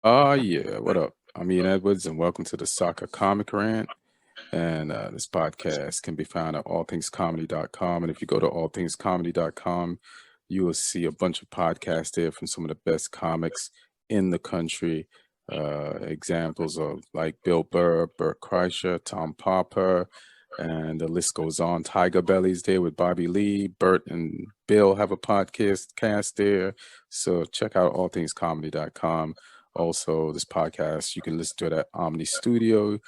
Yeah, what up? I'm Ian Edwards, and welcome to the Soccer Comic Rant. And this podcast can be found at allthingscomedy.com. And if you go to allthingscomedy.com, you will see a bunch of podcasts there from some of the best comics in the country. Examples of like Bill Burr, Bert Kreischer, Tom Popper, and the list goes on. Tiger Belly's there with Bobby Lee. Bert and Bill have a podcast there. So check out allthingscomedy.com. Also, this podcast, you can listen to it at Omni Studio,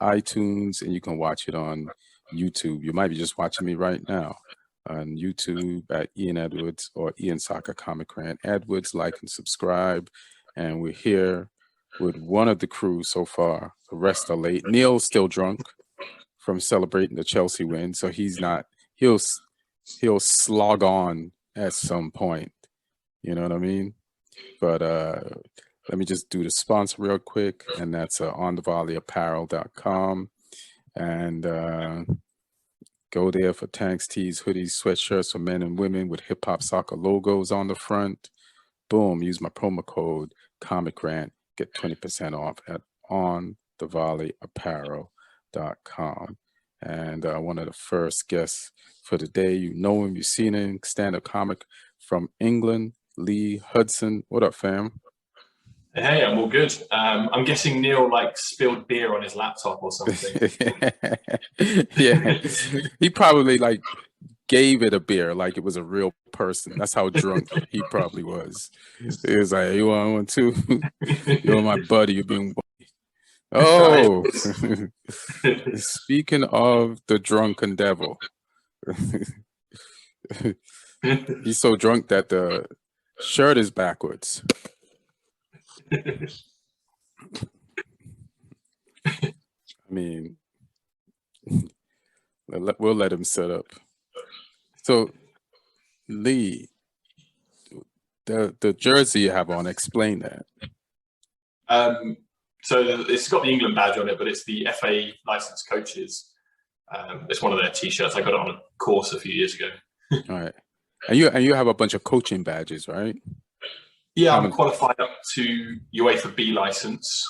iTunes, and you can watch it on YouTube. You might be just watching me right now on YouTube at Ian Edwards or Ian Soccer Comic Rant Edwards. Like and subscribe. And we're here with one of the crew so far. The rest are late. Neil's still drunk from celebrating the Chelsea win, so he's not. He'll slog on at some point. You know what I mean? But let me just do the sponsor real quick, and that's onthevolleyapparel.com. And go there for tanks, tees, hoodies, sweatshirts for men and women with hip-hop soccer logos on the front. Boom, use my promo code ComicRant, get 20% off at onthevolleyapparel.com. And one of the first guests for the day, you know him, you've seen him, stand-up comic from England, Lee Hudson. What up, fam? Hey, I'm all good. I'm guessing Neil spilled beer on his laptop or something. Yeah, he probably gave it a beer like it was a real person. That's how drunk he probably was. He was like, "You want one too? You're my buddy. You're being." Oh, speaking of the drunken devil, he's so drunk that the shirt is backwards. I mean, we'll let him set up. So, Lee, the jersey you have on, explain that. So it's got the England badge on it, but it's the FA licensed coaches. It's one of their T-shirts. I got it on a course a few years ago. All right, and you have a bunch of coaching badges, right? Yeah, I'm qualified up to UEFA B license,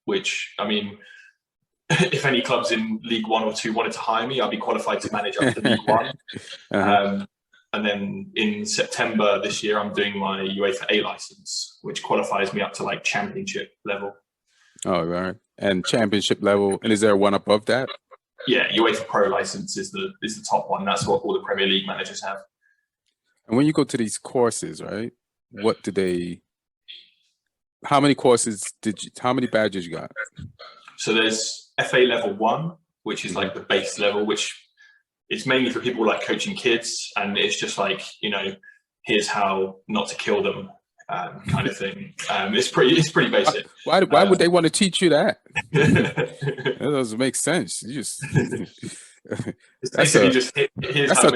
which, I mean, if any clubs in League 1 or 2 wanted to hire me, I'd be qualified to manage up to League 1. And then in September this year, I'm doing my UEFA A license, which qualifies me up to championship level. Oh, right. And championship level, and is there one above that? Yeah, UEFA Pro license is the top one. That's what all the Premier League managers have. And when you go to these courses, right? How many courses how many badges you got? So there's FA level 1, which is the base level, which is mainly for people coaching kids. And it's just here's how not to kill them kind of thing. It's pretty basic. Why would they want to teach you that? That doesn't make sense. You just that's a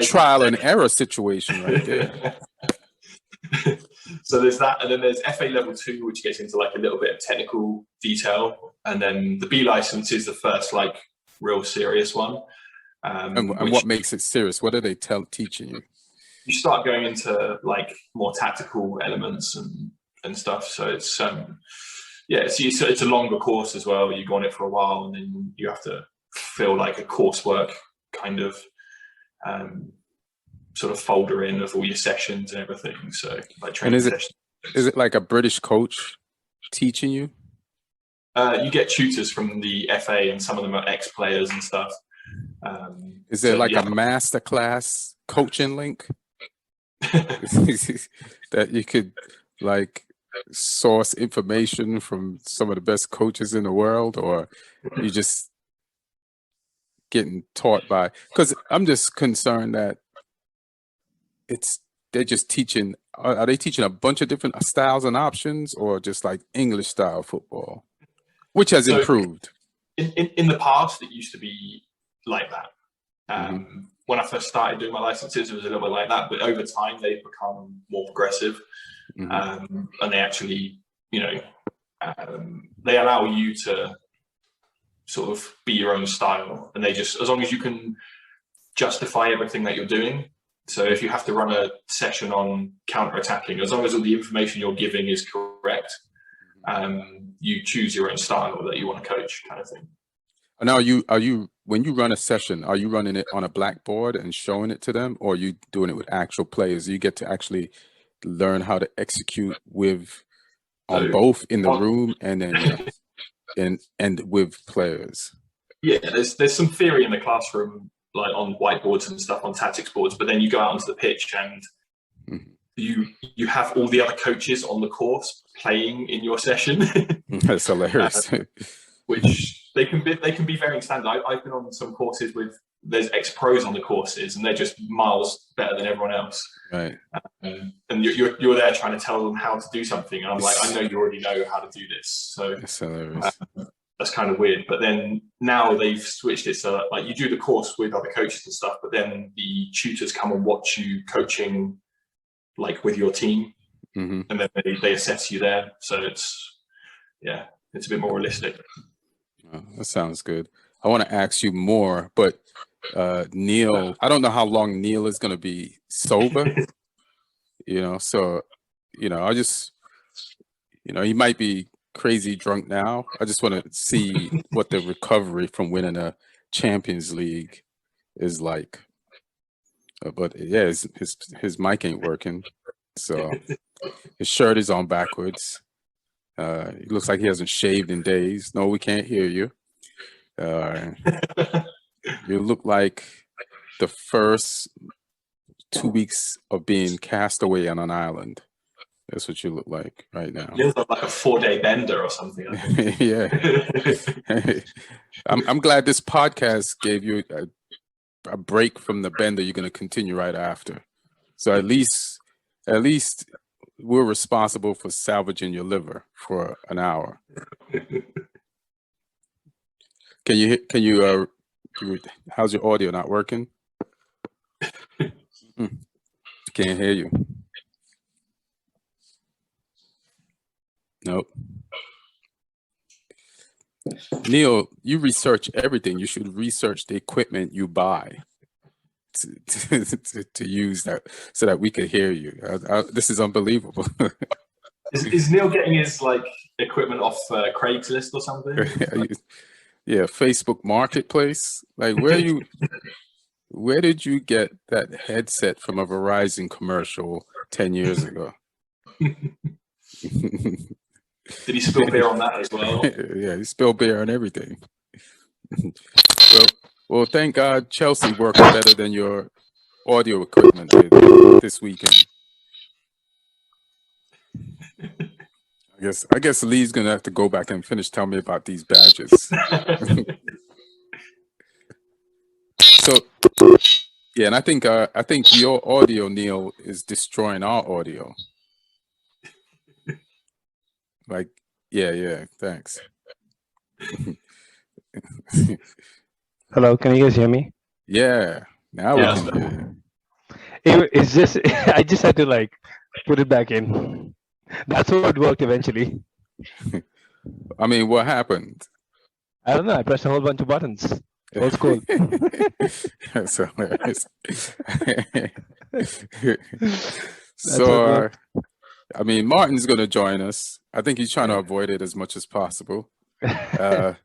trial and error situation right there. So there's that, and then there's FA level 2, which gets into a little bit of technical detail, and then the B license is the first real serious one. And what makes it serious? What are they teaching you? You start going into more tactical elements and stuff. So it's it's a longer course as well. You go on it for a while, and then you have to fill a coursework kind of sort of folder in of all your sessions and everything. So training sessions. Is it like a British coach teaching you? You get tutors from the FA, and some of them are ex-players and stuff. Is there a masterclass coaching link that you could source information from some of the best coaches in the world, or you just getting taught by? Because I'm just concerned that they're just teaching. Are they teaching a bunch of different styles and options, or just English style football, which has improved? In the past, it used to be like that. When I first started doing my licenses, it was a little bit like that. But over time, they've become more progressive, and they actually, they allow you to sort of be your own style, and they just, as long as you can justify everything that you're doing. So if you have to run a session on counter-attacking, as long as all the information you're giving is correct, you choose your own style that you want to coach, kind of thing. And are you when you run a session, are you running it on a blackboard and showing it to them, or are you doing it with actual players? You get to actually learn how to execute on both in the room and then and with players. Yeah, there's some theory in the classroom, like on whiteboards and stuff, on tactics boards, but then you go out onto the pitch and you have all the other coaches on the course playing in your session. That's hilarious. Which they can be very standard. I've been on some courses with there's ex-pros on the courses, and they're just miles better than everyone else. Right. And you're there trying to tell them how to do something, and I'm like, I know you already know how to do this. So that's hilarious. That's kind of weird. But then now they've switched it so that, like, you do the course with other coaches and stuff, but then the tutors come and watch you coaching, like with your team, and then they assess you there. So it's a bit more realistic. Oh, that sounds good. I want to ask you more, but Neil, I don't know how long Neil is going to be sober. So I just, he might be crazy drunk now. I just want to see what the recovery from winning a Champions League is like. But yeah, his mic ain't working, so his shirt is on backwards. He looks like he hasn't shaved in days. No, we can't hear you. You look like the first 2 weeks of being cast away on an island. That's what you look like right now. You look like a 4-day bender or something. I think. Yeah. I'm glad this podcast gave you a break from the bender you're going to continue right after. So at least we're responsible for salvaging your liver for an hour. Can you how's your audio not working? Can't hear you. Nope. Neil, you research everything. You should research the equipment you buy to use that so that we could hear you. This is unbelievable. Is Neil getting his equipment off Craigslist or something? Yeah, Facebook Marketplace. Like, where did you get that headset from a Verizon commercial 10 years ago? Did he spill beer on that as well? Yeah, he spilled beer on everything. Well, thank God Chelsea worked better than your audio equipment did this weekend. I guess Lee's gonna have to go back and telling me about these badges. So, yeah, and I think your audio, Neil, is destroying our audio. Yeah, thanks. Hello, can you guys hear me? Yeah, now we can hear you. It's just I just had to put it back in. That's what worked eventually. I mean, what happened? I don't know. I pressed a whole bunch of buttons. Old school. That's hilarious. So, I mean, Martin's going to join us. I think he's trying to avoid it as much as possible. I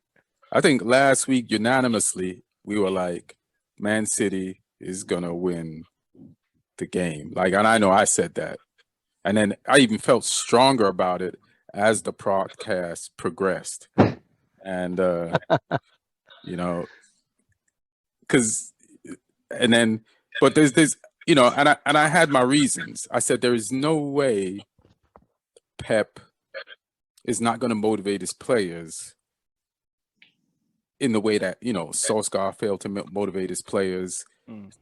think last week, unanimously, we were like, Man City is going to win the game. And I know I said that. And then I even felt stronger about it as the broadcast progressed. And, but there's, and I had my reasons. I said, there is no way Pep is not going to motivate his players in the way that, Solskjaer failed to motivate his players and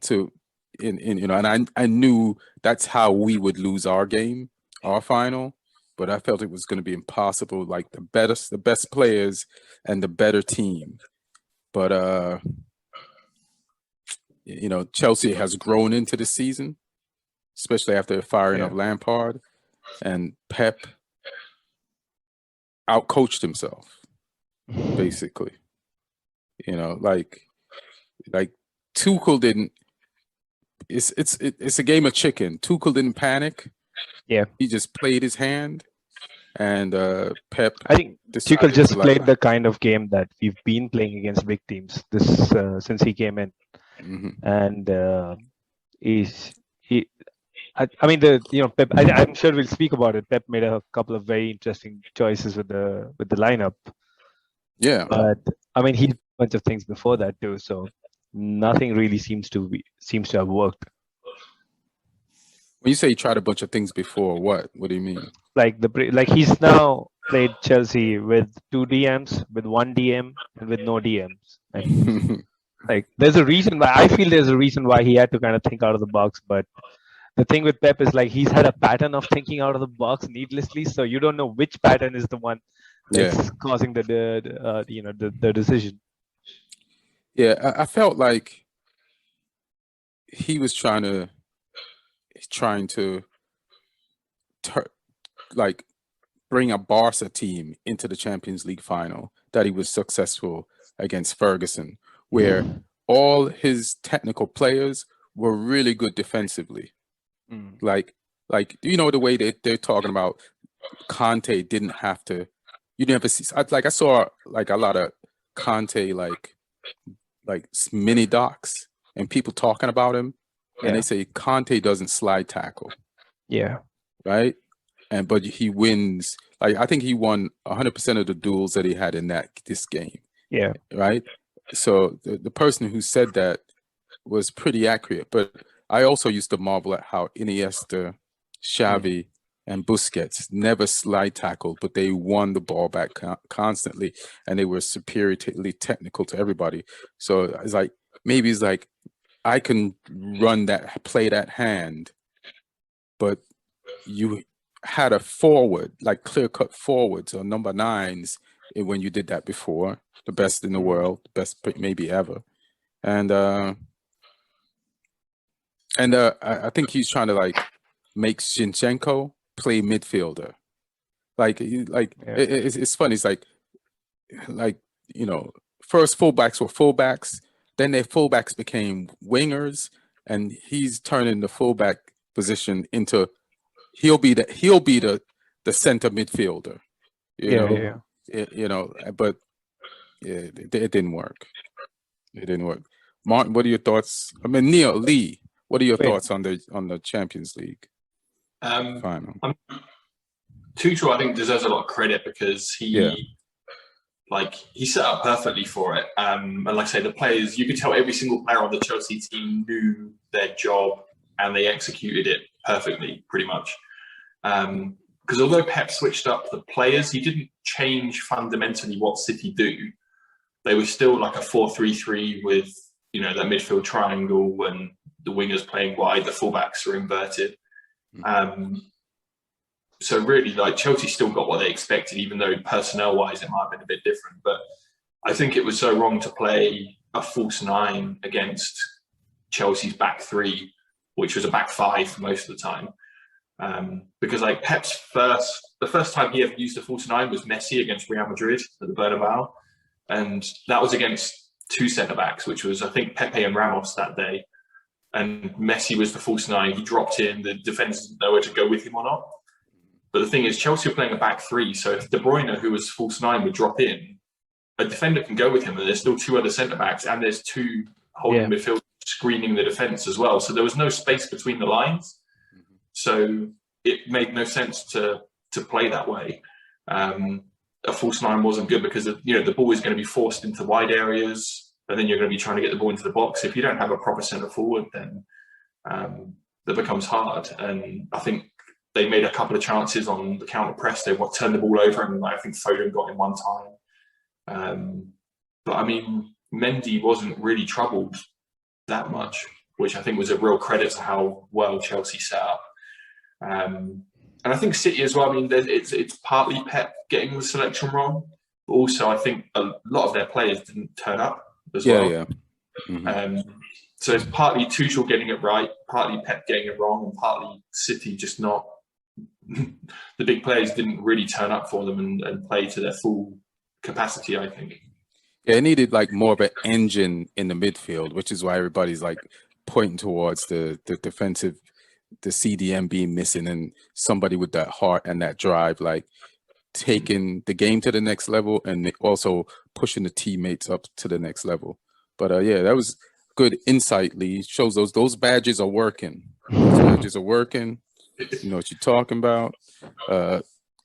I knew that's how we would lose our game, our final, but I felt it was going to be impossible, the best players and the better team. But, Chelsea has grown into the season, especially after the firing of Lampard, and Pep outcoached himself, basically. Tuchel didn't. It's a game of chicken. Tuchel didn't panic. Yeah, he just played his hand, and Pep. I think decided Tuchel just to, played the kind of game that we've been playing against big teams this since he came in, and I mean Pep. I'm sure we'll speak about it. Pep made a couple of very interesting choices with the lineup. Yeah, but I mean he did a bunch of things before that too. So nothing really seems to have worked. When you say he tried a bunch of things before, what do you mean? Like he's now played Chelsea with 2 DMs, with 1 DM, and with no DMs. And like there's a reason why he had to kind of think out of the box. But the thing with Pep is like he's had a pattern of thinking out of the box needlessly, so you don't know which pattern is the one that's causing the decision. Yeah, I felt like he was trying to like bring a Barca team into the Champions League final that he was successful against Ferguson, where all his technical players were really good defensively. Like the way they're talking about Conte didn't have to. You never see I saw like a lot of Conte like mini docs and people talking about him, and they say Conte doesn't slide tackle. Yeah. Right. But he wins. Like I think he won 100% of the duels that he had in this game. Yeah. Right. So the person who said that was pretty accurate. But I also used to marvel at how Iniesta, Xavi, and Busquets never slide tackled, but they won the ball back constantly, and they were superiorly technical to everybody. So it's like maybe it's like I can play that hand, but you had a forward, like clear-cut forwards or number 9s when you did that before, the best in the world, the best maybe ever. And I think he's trying to like make Zinchenko play midfielder. It's funny. It's like first fullbacks were fullbacks, then their fullbacks became wingers, and he's turning the fullback position into he'll be the center midfielder. But it didn't work. It didn't work. Martin, what are your thoughts? I mean, Lee, what are your thoughts on the Champions League final? Tuchel, I think, deserves a lot of credit because he set up perfectly for it. And like I say, the players, you could tell every single player on the Chelsea team knew their job and they executed it perfectly, pretty much. Because although Pep switched up the players, he didn't change fundamentally what City do. They were still like a 4-3-3 with, that midfield triangle and the wingers playing wide, the fullbacks are inverted. So really, like Chelsea still got what they expected, even though personnel-wise it might have been a bit different. But I think it was so wrong to play a false 9 against Chelsea's back 3, which was a back 5 for most of the time. Because like Pep's the first time he ever used a false 9 was Messi against Real Madrid at the Bernabeu, and that was against 2 centre-backs, which was I think Pepe and Ramos that day. And Messi was the false 9. He dropped in. The defenders didn't know where to go with him or not. But the thing is, Chelsea were playing a back 3, so if De Bruyne, who was false 9, would drop in, a defender can go with him, and there's still 2 other centre-backs, and there's 2 holding midfield screening the defence as well. So there was no space between the lines. So it made no sense to play that way. A false 9 wasn't good because the ball is going to be forced into wide areas, and then you're going to be trying to get the ball into the box. If you don't have a proper centre forward, then that becomes hard. And I think they made a couple of chances on the counter press. They turned the ball over, and I think Foden got in one time. But I mean, Mendy wasn't really troubled that much, which I think was a real credit to how well Chelsea set up. And I think City as well. I mean, it's partly Pep getting the selection wrong, but also I think a lot of their players didn't turn up as well. Yeah. Mm-hmm. So it's partly Tuchel getting it right, partly Pep getting it wrong, and partly City just not. The big players didn't really turn up for them and play to their full capacity, I think. Yeah, it needed like more of an engine in the midfield, which is why everybody's like pointing towards the defensive, the CDM being missing, and somebody with that heart and that drive. Like taking the game to the next level and also pushing the teammates up to the next level. But yeah, that was good insight, Lee. Shows those badges are working. Those badges are working. You know what you're talking about.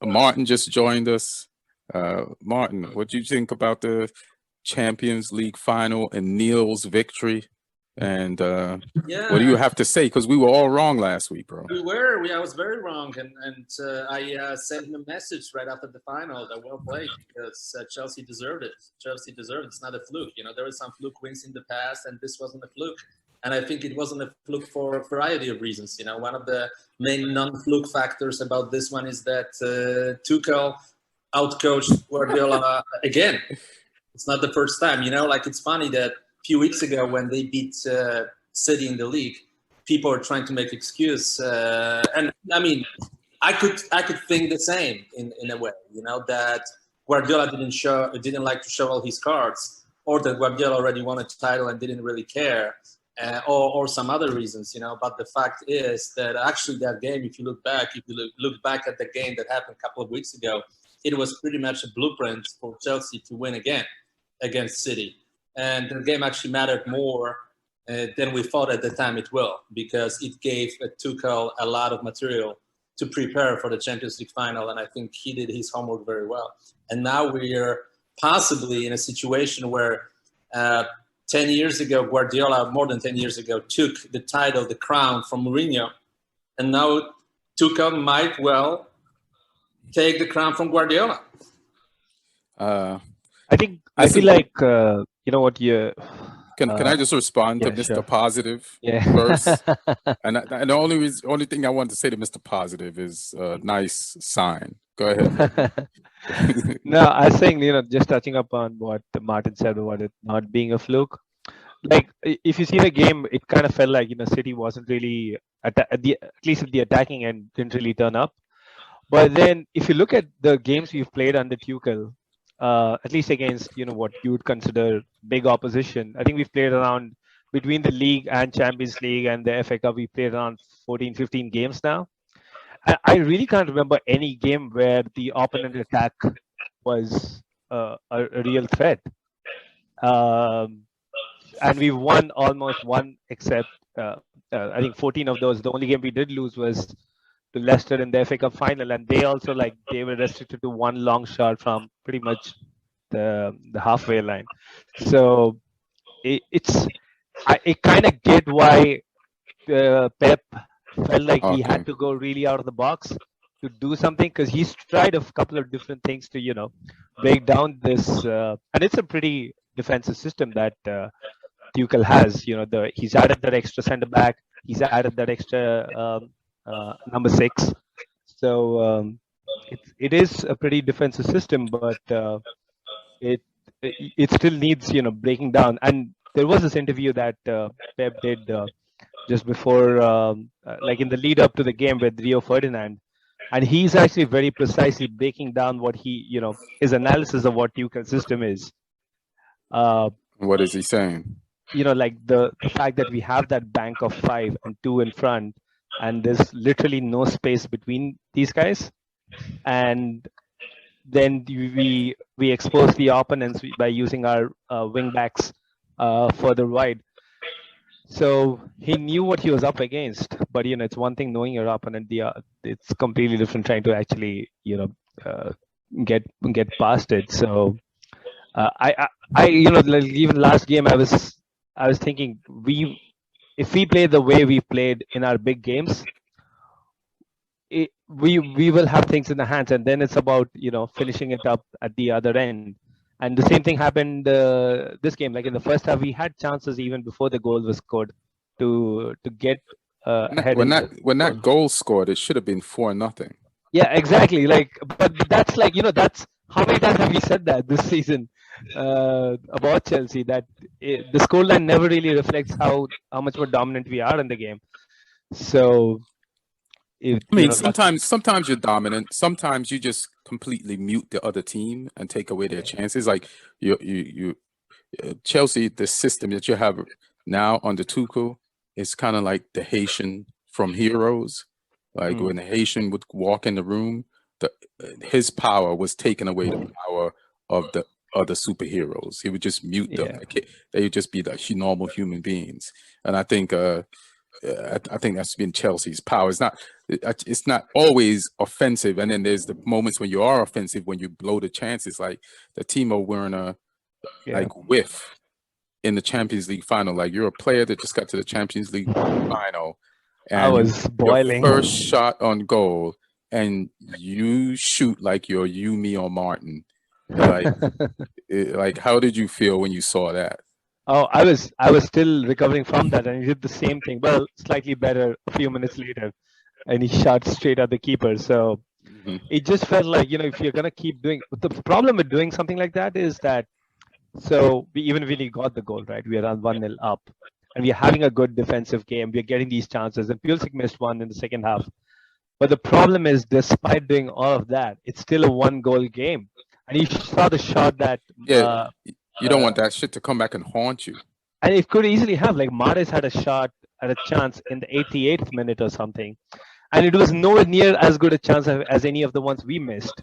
Martin just joined us. Martin, what do you think about the Champions League final and Neil's victory? And what do you have to say? Because we were all wrong last week, bro. We were. I was very wrong, and I sent him a message right after the final that well played, because Chelsea deserved it. Chelsea deserved it. It's not a fluke. You know, there were some fluke wins in the past, and this wasn't a fluke. And I think it wasn't a fluke for a variety of reasons. You know, one of the main non-fluke factors about this one is that Tuchel outcoached Guardiola again. It's not the first time. You know, like, it's funny that few weeks ago when they beat City in the league, people are trying to make excuse, and I mean, I could think the same in a way, you know, that Guardiola didn't like to show all his cards, or that Guardiola already won a title and didn't really care, or some other reasons, you know. But the fact is that actually that game, if you look back at the game that happened a couple of weeks ago, it was pretty much a blueprint for Chelsea to win again against City. And the game actually mattered more than we thought at the time it will, because it gave Tuchel a lot of material to prepare for the Champions League final, and I think he did his homework very well. And now we're possibly in a situation where 10 years ago, Guardiola, more than 10 years ago, took the title, the crown from Mourinho, and now Tuchel might well take the crown from Guardiola. I feel like you know what you. Can I just respond to Mr. Sure. Positive first? And the only thing I want to say to Mr. Positive is nice sign. Go ahead. No, I was saying, you know, just touching up on what Martin said about it not being a fluke. Like, if you see the game, it kind of felt like, you know, City wasn't really at least at the attacking end, didn't really turn up. But then, if you look at the games we've played under Tuchel, at least against, you know, what you would consider big opposition, I think we've played around, between the league and Champions League and the FA Cup, we played around 14, 15 games now. I really can't remember any game where the opponent attack was a real threat. And we won almost one, except I think 14 of those. The only game we did lose was to Leicester in the FA Cup final, and they also, like, they were restricted to one long shot from pretty much the halfway line. So I kind of get why Pep felt like he had to go really out of the box to do something, because he's tried a couple of different things to, you know, break down this, and it's a pretty defensive system that Tuchel has. You know, he's added that extra centre back, he's added that extra number 6. So it is a pretty defensive system, but it still needs, you know, breaking down. And there was this interview that Pep did just before, like in the lead up to the game with Rio Ferdinand, and he's actually very precisely breaking down what he, you know, his analysis of what Tuchel's system is. What is he saying? You know, like the fact that we have that bank of 5 and 2 in front, and there's literally no space between these guys, and then we expose the opponents by using our wing backs further wide. So he knew what he was up against, but, you know, it's one thing knowing your opponent, it's completely different trying to actually, you know, get past it. So I you know, like, even last game I was thinking, if we play the way we played in our big games, we will have things in the hands, and then it's about, you know, finishing it up at the other end. And the same thing happened this game. Like, in the first half, we had chances even before the goal was scored to get ahead. When that goal scored, it should have been 4-0. Yeah, exactly. Like, but that's, like, you know, that's how many times have we said that this season about Chelsea, that the scoreline never really reflects how much more dominant we are in the game. So, sometimes you're dominant. Sometimes you just completely mute the other team and take away their chances. Like you Chelsea, the system that you have now under Tuchel is kind of like the Haitian from Heroes. Like when the Haitian would walk in the room, his power was taking away the power of the other superheroes. He would just mute them. They would just be the normal human beings. And I think I think that's been Chelsea's power. It's not always offensive, and then there's the moments when you are offensive, when you blow the chances, like the Timo Werner like whiff in the Champions League final. Like, you're a player that just got to the Champions League final, and I was boiling. Your first shot on goal, and you shoot like you're me or Martin. Like, how did you feel when you saw that? Oh, I was still recovering from that, and he did the same thing. Well, slightly better a few minutes later, and he shot straight at the keeper. So it just felt like, if you're gonna keep doing, the problem with doing something like that is that, so we even really got the goal, right? We are on 1-0 up, and we're having a good defensive game. We're getting these chances, and Pulisic missed one in the second half. But the problem is, despite doing all of that, it's still a 1-goal game. And you saw the shot that you don't want that shit to come back and haunt you. And it could easily have, like, Mahrez had a chance in the 88th minute or something, and it was nowhere near as good a chance as any of the ones we missed.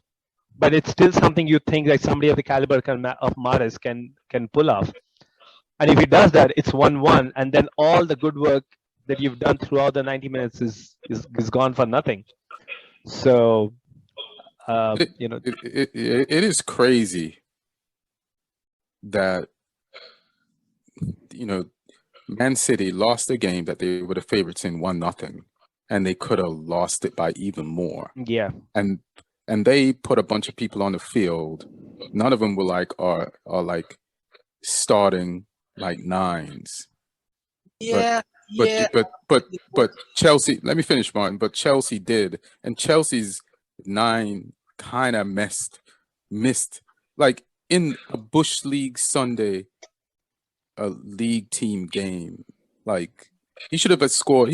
But it's still something you think that somebody of the caliber of Mahrez can pull off. And if he does that, it's 1-1, and then all the good work that you've done throughout the 90 minutes is gone for nothing. So, it is crazy that Man City lost a game that they were the favorites in 1-0, and they could have lost it by even more. Yeah. And they put a bunch of people on the field. None of them were are like starting like nines. Yeah. But Chelsea, let me finish, Martin. But Chelsea did, and Chelsea's 9 kind of missed like in a Bush League Sunday, a league team game. Like, he should have scored.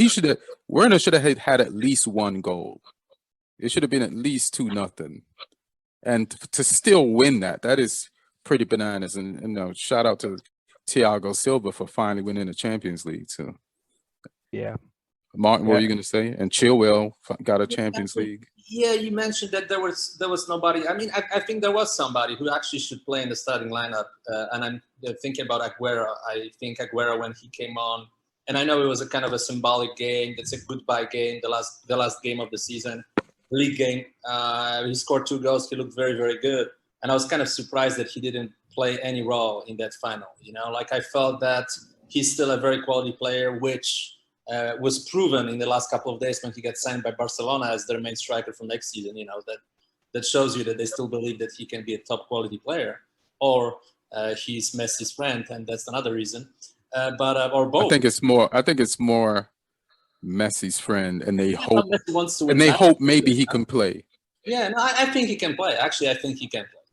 Werner should have had at least 1 goal. It should have been at least 2-0, and to still win that is pretty bananas. And shout out to Thiago Silva for finally winning the Champions League too. Yeah. Martin, what were you going to say? And Chilwell got a Champions League. Yeah, you mentioned that there was nobody. I mean, I think there was somebody who actually should play in the starting lineup. And I'm thinking about Aguero. I think Aguero, when he came on, and I know it was a kind of a symbolic game. It's a goodbye game, the last game of the season, league game. He scored 2 goals. He looked very, very good. And I was kind of surprised that he didn't play any role in that final. Like, I felt that he's still a very quality player, which was proven in the last couple of days when he got signed by Barcelona as their main striker for next season. That shows you that they still believe that he can be a top quality player, or he's Messi's friend, and that's another reason. Or both. I think it's more Messi's friend, and they hope Messi wants to win, and they hope maybe he can play. Yeah, no, I think he can play. Actually, I think he can play,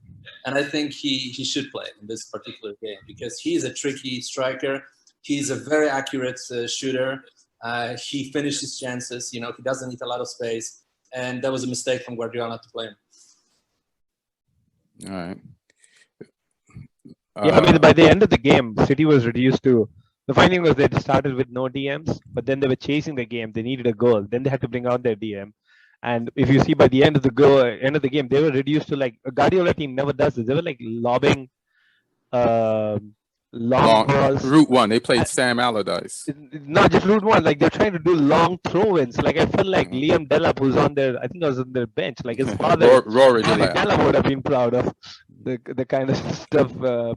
and I think he should play in this particular game because he's a tricky striker. He's a very accurate shooter. He finishes chances. He doesn't need a lot of space, and that was a mistake from Guardiola to play him. All right. I mean, by the end of the game, City was reduced to. The finding was they started with no DMs, but then they were chasing the game. They needed a goal. Then they had to bring out their DM. And if you see by the end of the game, they were reduced to, like, a Guardiola team never does this. They were like lobbing long balls. Route 1. They played Sam Allardyce. Not just route 1. Like, they're trying to do long throw-ins. Like, I felt like Liam Delap, who's on their, I think I was on their bench. Like, his father, Rory Delap. Delap would have been proud of the kind of stuff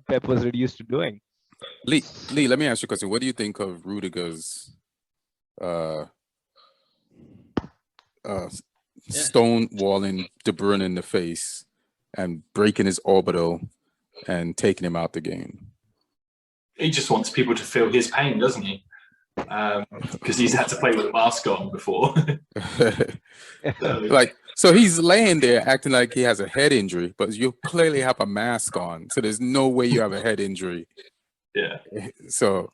Pep was reduced to doing. Lee, let me ask you a question. What do you think of Rudiger's stonewalling De Bruyne in the face and breaking his orbital and taking him out the game? He just wants people to feel his pain, doesn't he? Because he's had to play with a mask on before. So he's laying there acting like he has a head injury, but you clearly have a mask on, so there's no way you have a head injury. Yeah. So,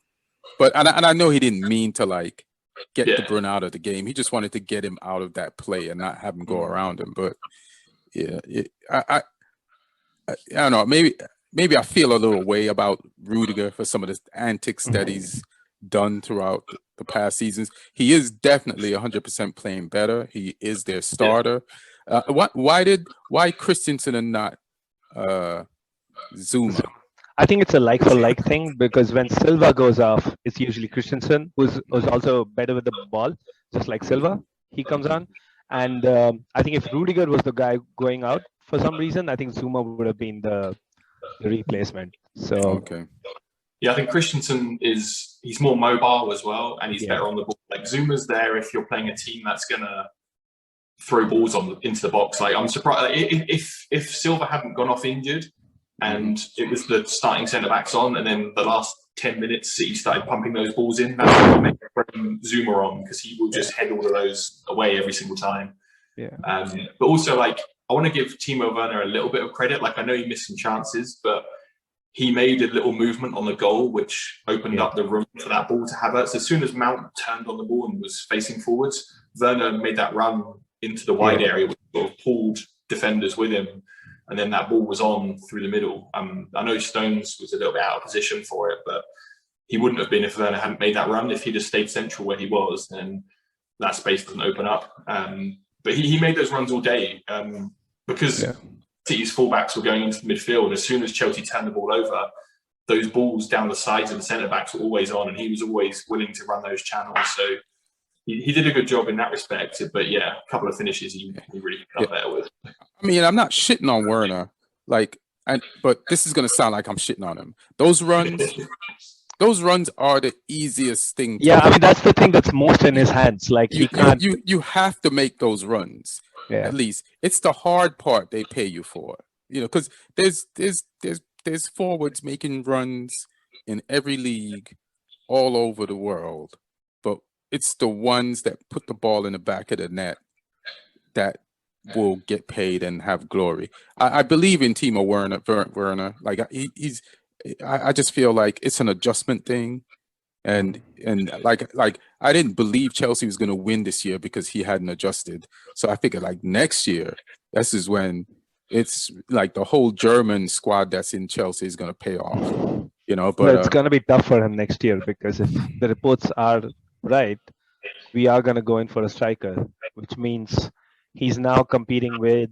and I know he didn't mean to like get De Bruyne out of the game. He just wanted to get him out of that play and not have him go around him. But I don't know. Maybe I feel a little way about Rudiger for some of the antics that he's done throughout the past seasons. He is definitely 100% playing better. He is their starter. Why Christensen and not Zuma? I think it's a like for like thing because when Silva goes off, it's usually Christensen who's also better with the ball, just like Silva. He comes on, and I think if Rudiger was the guy going out for some reason, I think Zuma would have been the replacement. So okay. Yeah, I think Christensen he's more mobile as well, and he's better on the ball. Like Zuma's there if you're playing a team that's gonna throw balls into the box. Like I'm surprised if Silva hadn't gone off injured and it was the starting centre backs on, and then the last 10 minutes City started pumping those balls in, that's what would make Zuma on because he will just head all of those away every single time. Yeah. But also, like, I want to give Timo Werner a little bit of credit. Like, I know he missed some chances, but he made a little movement on the goal, which opened up the room for that ball to Havertz. As soon as Mount turned on the ball and was facing forwards, Werner made that run into the wide area, which sort of pulled defenders with him. And then that ball was on through the middle. I know Stones was a little bit out of position for it, but he wouldn't have been if Werner hadn't made that run. If he'd have stayed central where he was, then that space doesn't open up. But he made those runs all day because City's fullbacks were going into the midfield. And as soon as Chelsea turned the ball over, those balls down the sides of the centre-backs were always on, and he was always willing to run those channels. So he did a good job in that respect. But yeah, a couple of finishes he really got better with. I mean, I'm not shitting on Werner, but this is going to sound like I'm shitting on him. Those runs are the easiest thing. I mean, that's the thing that's most in his hands. Like he can't. You have to make those runs. Yeah. At least it's the hard part they pay you for. Because there's forwards making runs in every league all over the world, but it's the ones that put the ball in the back of the net that will get paid and have glory. I believe in Timo Werner. Like I just feel like it's an adjustment thing, and like I didn't believe Chelsea was going to win this year because he hadn't adjusted. So I figured like next year, this is when it's like the whole German squad that's in Chelsea is going to pay off. But it's going to be tough for him next year because if the reports are right, we are going to go in for a striker, which means he's now competing with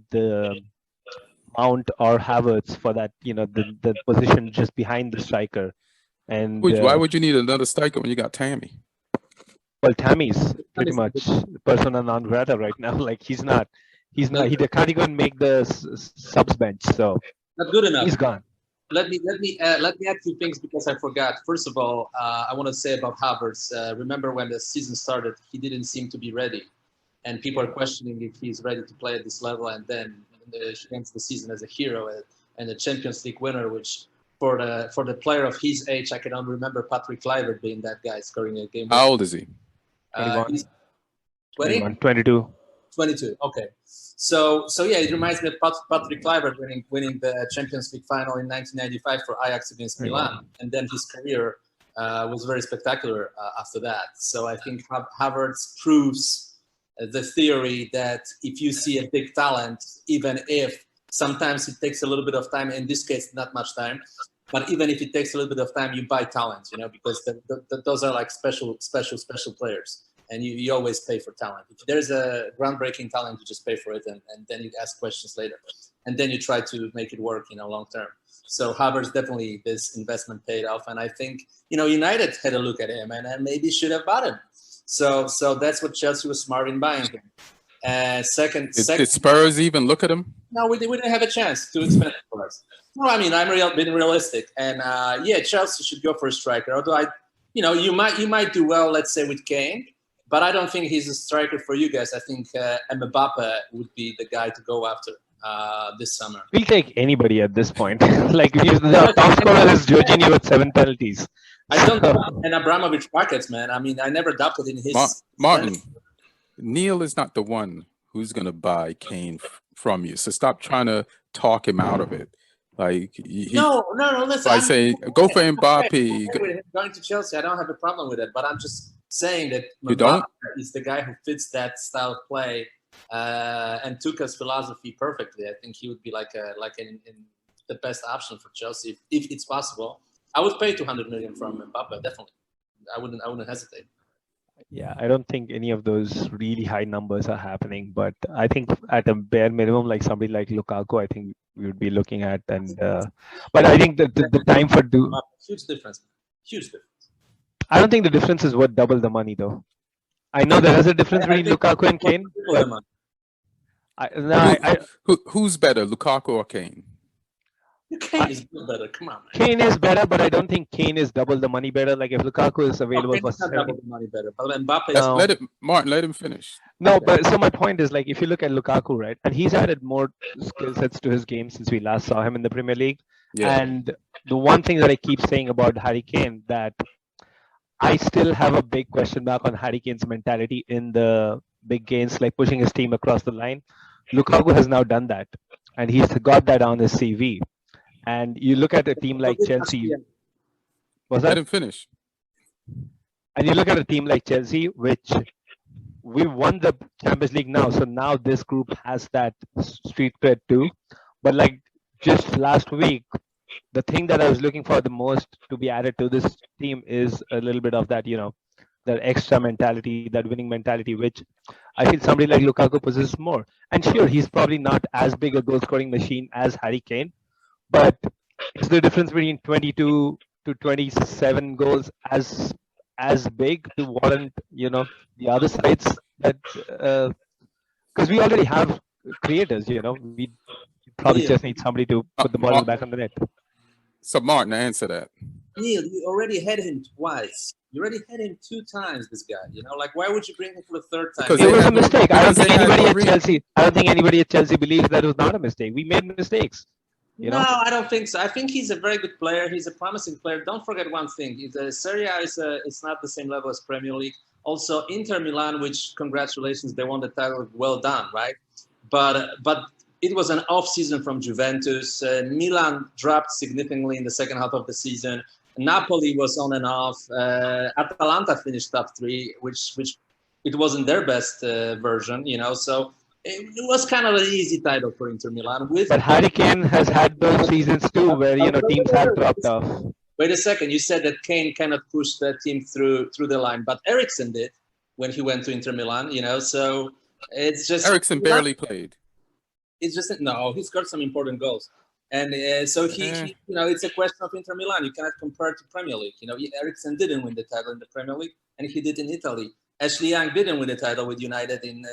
Mount or Havertz for that, the position just behind the striker. And why would you need another striker when you got Tammy? Well, Tammy's pretty much persona non grata right now. Like he can't even make the subs bench. So not good enough. He's gone. Let me add 2 things because I forgot. First of all, I want to say about Havertz. Remember when the season started, he didn't seem to be ready, and people are questioning if he's ready to play at this level. And then against the season as a hero and a Champions League winner, which for the player of his age, I cannot remember Patrick Kluivert being that guy scoring a game. How old is he? 21. 20? 22. 22. Okay. So yeah, it reminds me of Patrick Kluivert winning the Champions League final in 1995 for Ajax against Milan, and then his career was very spectacular after that. So I think Havertz proves the theory that if you see a big talent, even if sometimes it takes a little bit of time, in this case, not much time, but even if it takes a little bit of time, you buy talent, because those are like special players. And you always pay for talent. If there's a groundbreaking talent, you just pay for it, and then you ask questions later. And then you try to make it work, long term. So Havertz, definitely this investment paid off. And I think, United had a look at him and maybe should have bought him. So that's what Chelsea was smart in buying him. Second, did Spurs even look at him? No, we didn't have a chance to expend it for us. No, I mean, I'm being realistic. And Chelsea should go for a striker. Although you might do well, let's say, with Kane. But I don't think he's a striker for you guys. I think Mbappe would be the guy to go after this summer. We'll take anybody at this point. Like the top scorer is Jorginho with 7 penalties. I don't know. And Abramovich pockets, man. I mean, I never doubted in his. Martin, Neil is not the one who's going to buy Kane from you. So stop trying to talk him out of it. Like no. Listen, I say, go for Mbappe. Going to Chelsea, I don't have a problem with it. But I'm just saying that Mbappe is the guy who fits that style of play and Tuchel's philosophy perfectly. I think he would be like in the best option for Chelsea if it's possible. I would pay 200 million from Mbappe, definitely. I wouldn't hesitate. Yeah, I don't think any of those really high numbers are happening, but I think at a bare minimum, like somebody like Lukaku, I think we would be looking at, and but I think the time for huge difference, huge difference. I don't think the difference is worth double the money though. I know there is a difference between Lukaku and Kane, but who's better, Lukaku or Kane? Kane is better. Come on, man. Kane is better, but I don't think Kane is double the money better. Like if Lukaku is available for double the money better, but Mbappe. Let him finish. No, but so my point is like if you look at Lukaku, right, and he's added more skill sets to his game since we last saw him in the Premier League. Yeah. And the one thing that I keep saying about Harry Kane that I still have a big question mark on Harry Kane's mentality in the big games, like pushing his team across the line. Lukaku has now done that, and he's got that on his CV. And you look at a team like Chelsea. Let him finish. And you look at a team like Chelsea, which we won the Champions League now. So now this group has that street cred too. But like just last week, the thing that I was looking for the most to be added to this team is a little bit of that, that extra mentality, that winning mentality, which I feel somebody like Lukaku possesses more. And sure, he's probably not as big a goal scoring machine as Harry Kane. But is the difference between 22 to 27 goals as big to warrant, the other sides that because we already have creators, we probably just need somebody to put the ball in the back of the net. So Martin, answer that. Neil, you already had him twice. You already had him 2 times. This guy, like why would you bring him for the 3rd time? Because it was a mistake. I don't think anybody at Chelsea believes that it was not a mistake. We made mistakes. No, I don't think so. I think he's a very good player. He's a promising player. Don't forget one thing: Serie A it's not the same level as Premier League. Also, Inter Milan, which congratulations, they won the title. Well done, right? But it was an off season from Juventus. Milan dropped significantly in the second half of the season. Napoli was on and off. Atalanta finished top 3, which it wasn't their best version, So. It was kind of an easy title for Inter Milan. But Harry Kane has had those seasons too, where teams have dropped off. Wait a second, you said that Kane cannot push the team through the line, but Eriksen did when he went to Inter Milan. So it's just Eriksen barely played. It's just he scored some important goals, and so he it's a question of Inter Milan. You cannot compare it to Premier League. Eriksen didn't win the title in the Premier League, and he did in Italy. Ashley Young didn't win the title with United in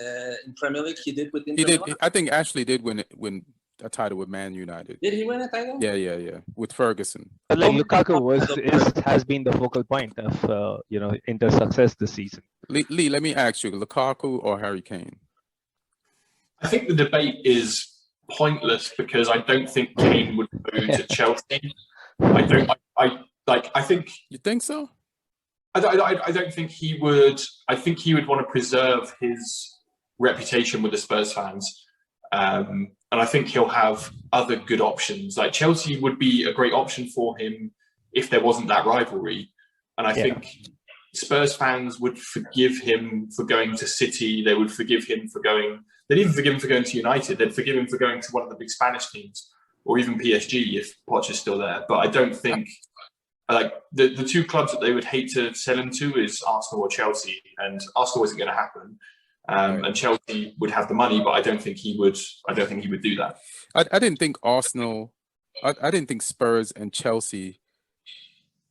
Premier League. He did with Inter Milan. I think Ashley did win a title with Man United. Did he win a title? Yeah, with Ferguson. But like Lukaku has been the focal point of Inter success this season. Lee, let me ask you: Lukaku or Harry Kane? I think the debate is pointless because I don't think Kane would go to Chelsea. I think. You think so? I don't think he would. I think he would want to preserve his reputation with the Spurs fans, and I think he'll have other good options. Like Chelsea would be a great option for him if there wasn't that rivalry, and I think Spurs fans would forgive him for going to City. They would forgive him for going. They'd even forgive him for going to United. They'd forgive him for going to one of the big Spanish teams, or even PSG if Poch is still there. But I don't think. Like the 2 clubs that they would hate to sell him to is Arsenal or Chelsea, and Arsenal isn't going to happen. And Chelsea would have the money, but I don't think he would. I don't think he would do that. I didn't think Arsenal. I didn't think Spurs and Chelsea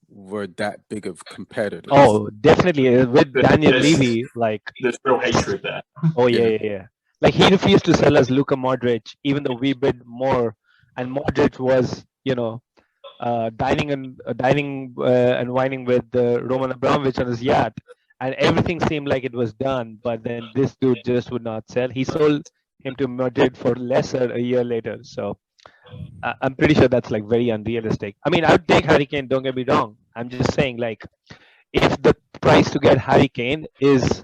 were that big of competitors. Oh, definitely with Daniel Levy, there's real hatred there. Oh yeah. Like he refused to sell us Luka Modric, even though we bid more, and Modric was dining and whining with Roman Abramovich on his yacht, and everything seemed like it was done. But then this dude just would not sell. He sold him to Madrid for lesser a year later. So I'm pretty sure that's like very unrealistic. I mean, I would take Harry Kane. Don't get me wrong. I'm just saying, like, if the price to get Harry Kane is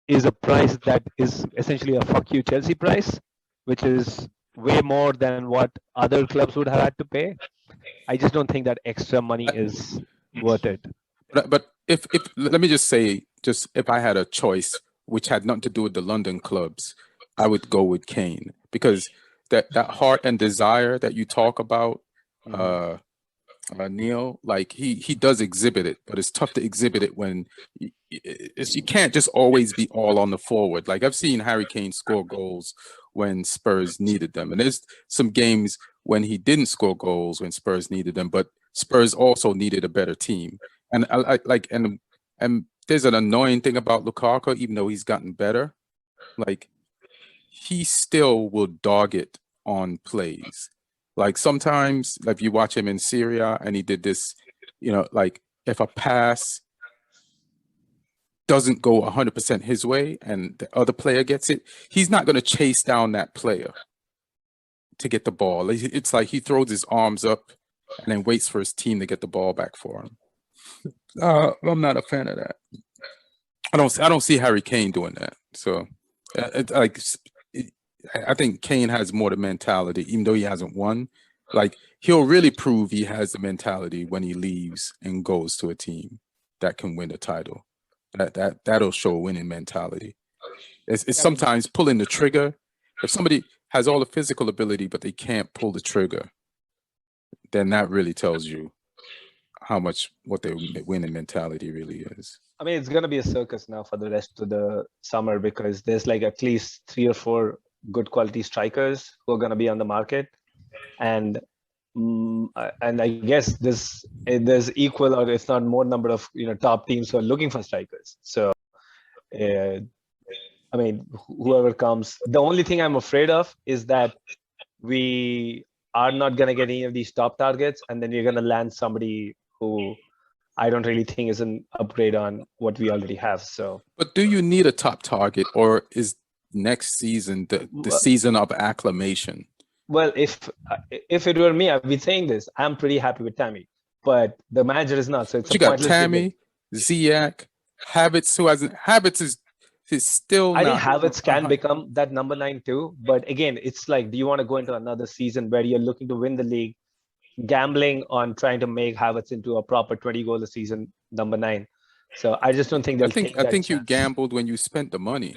a price that is essentially a fuck you Chelsea price, which is way more than what other clubs would have had to pay. I just don't think that extra money is worth it. But if let me just say, if I had a choice, which had nothing to do with the London clubs, I would go with Kane, because that heart and desire that you talk about, Neil, like he does exhibit it, but it's tough to exhibit it when you can't just always be all on the forward. Like I've seen Harry Kane score goals when Spurs needed them, and there's some games when he didn't score goals when Spurs needed them, but Spurs also needed a better team. And I like and there's an annoying thing about Lukaku, even though he's gotten better, like he still will dog it on plays. Like sometimes, like if you watch him in Syria and he did this, like if a pass doesn't go 100% his way and the other player gets it, he's not going to chase down that player to get the ball. It's like he throws his arms up and then waits for his team to get the ball back for him. I'm not a fan of that. I don't see Harry Kane doing that. So, I think Kane has more the mentality, even though he hasn't won. Like he'll really prove he has the mentality when he leaves and goes to a team that can win the title. That'll show a winning mentality. It's sometimes pulling the trigger. If somebody has all the physical ability but they can't pull the trigger, then that really tells you how much what their winning mentality really is. I mean, it's going to be a circus now for the rest of the summer because there's like at least 3 or 4 good quality strikers who are going to be on the market, and I guess there's equal or if not more number of top teams who are looking for strikers. So, I mean, whoever comes, the only thing I'm afraid of is that we are not going to get any of these top targets, and then you're going to land somebody who I don't really think is an upgrade on what we already have. So, but do you need a top target, or is next season the season of acclamation? Well, if it were me, I'd be saying this. I'm pretty happy with Tammy, but the manager is not. So it's you got Tammy, Ziyech, Havertz, who hasn't. Havertz is still. I think Havertz can become that number 9 too. But again, it's like, do you want to go into another season where you're looking to win the league, gambling on trying to make Havertz into a proper 20 goal a season number 9? So I just don't think I think you gambled when you spent the money.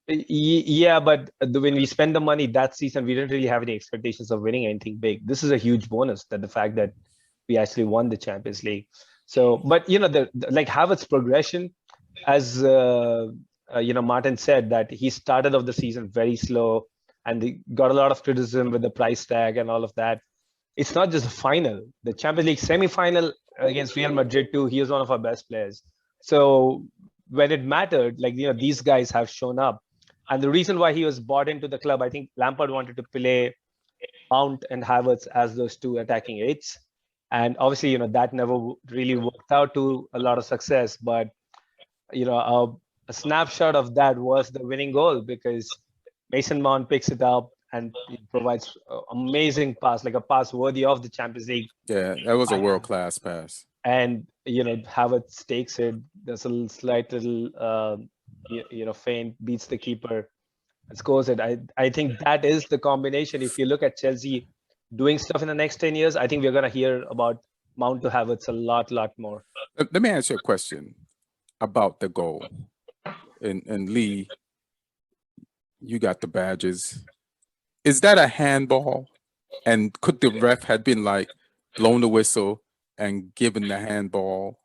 Yeah, but when we spend the money that season, we didn't really have any expectations of winning anything big. This is a huge bonus, that the fact that we actually won the Champions League. So, but the like Havertz's progression, as Martin said, that he started off the season very slow and he got a lot of criticism with the price tag and all of that. It's not just the final, the Champions League semi-final against Real Madrid too. He was one of our best players. So when it mattered, like these guys have shown up. And the reason why he was bought into the club, I think Lampard wanted to play Mount and Havertz as those 2 attacking 8s. And obviously, that never really worked out to a lot of success. But, a snapshot of that was the winning goal, because Mason Mount picks it up and provides an amazing pass, like a pass worthy of the Champions League. Yeah, that was a world-class pass. And, Havertz takes it. There's a slight little... feint, beats the keeper and scores it. I think that is the combination. If you look at Chelsea doing stuff in the next 10 years, I think we're going to hear about Mount to Havertz a lot more. Let me ask you a question about the goal. And Lee, you got the badges. Is that a handball? And could the ref had been like blown the whistle and given the handball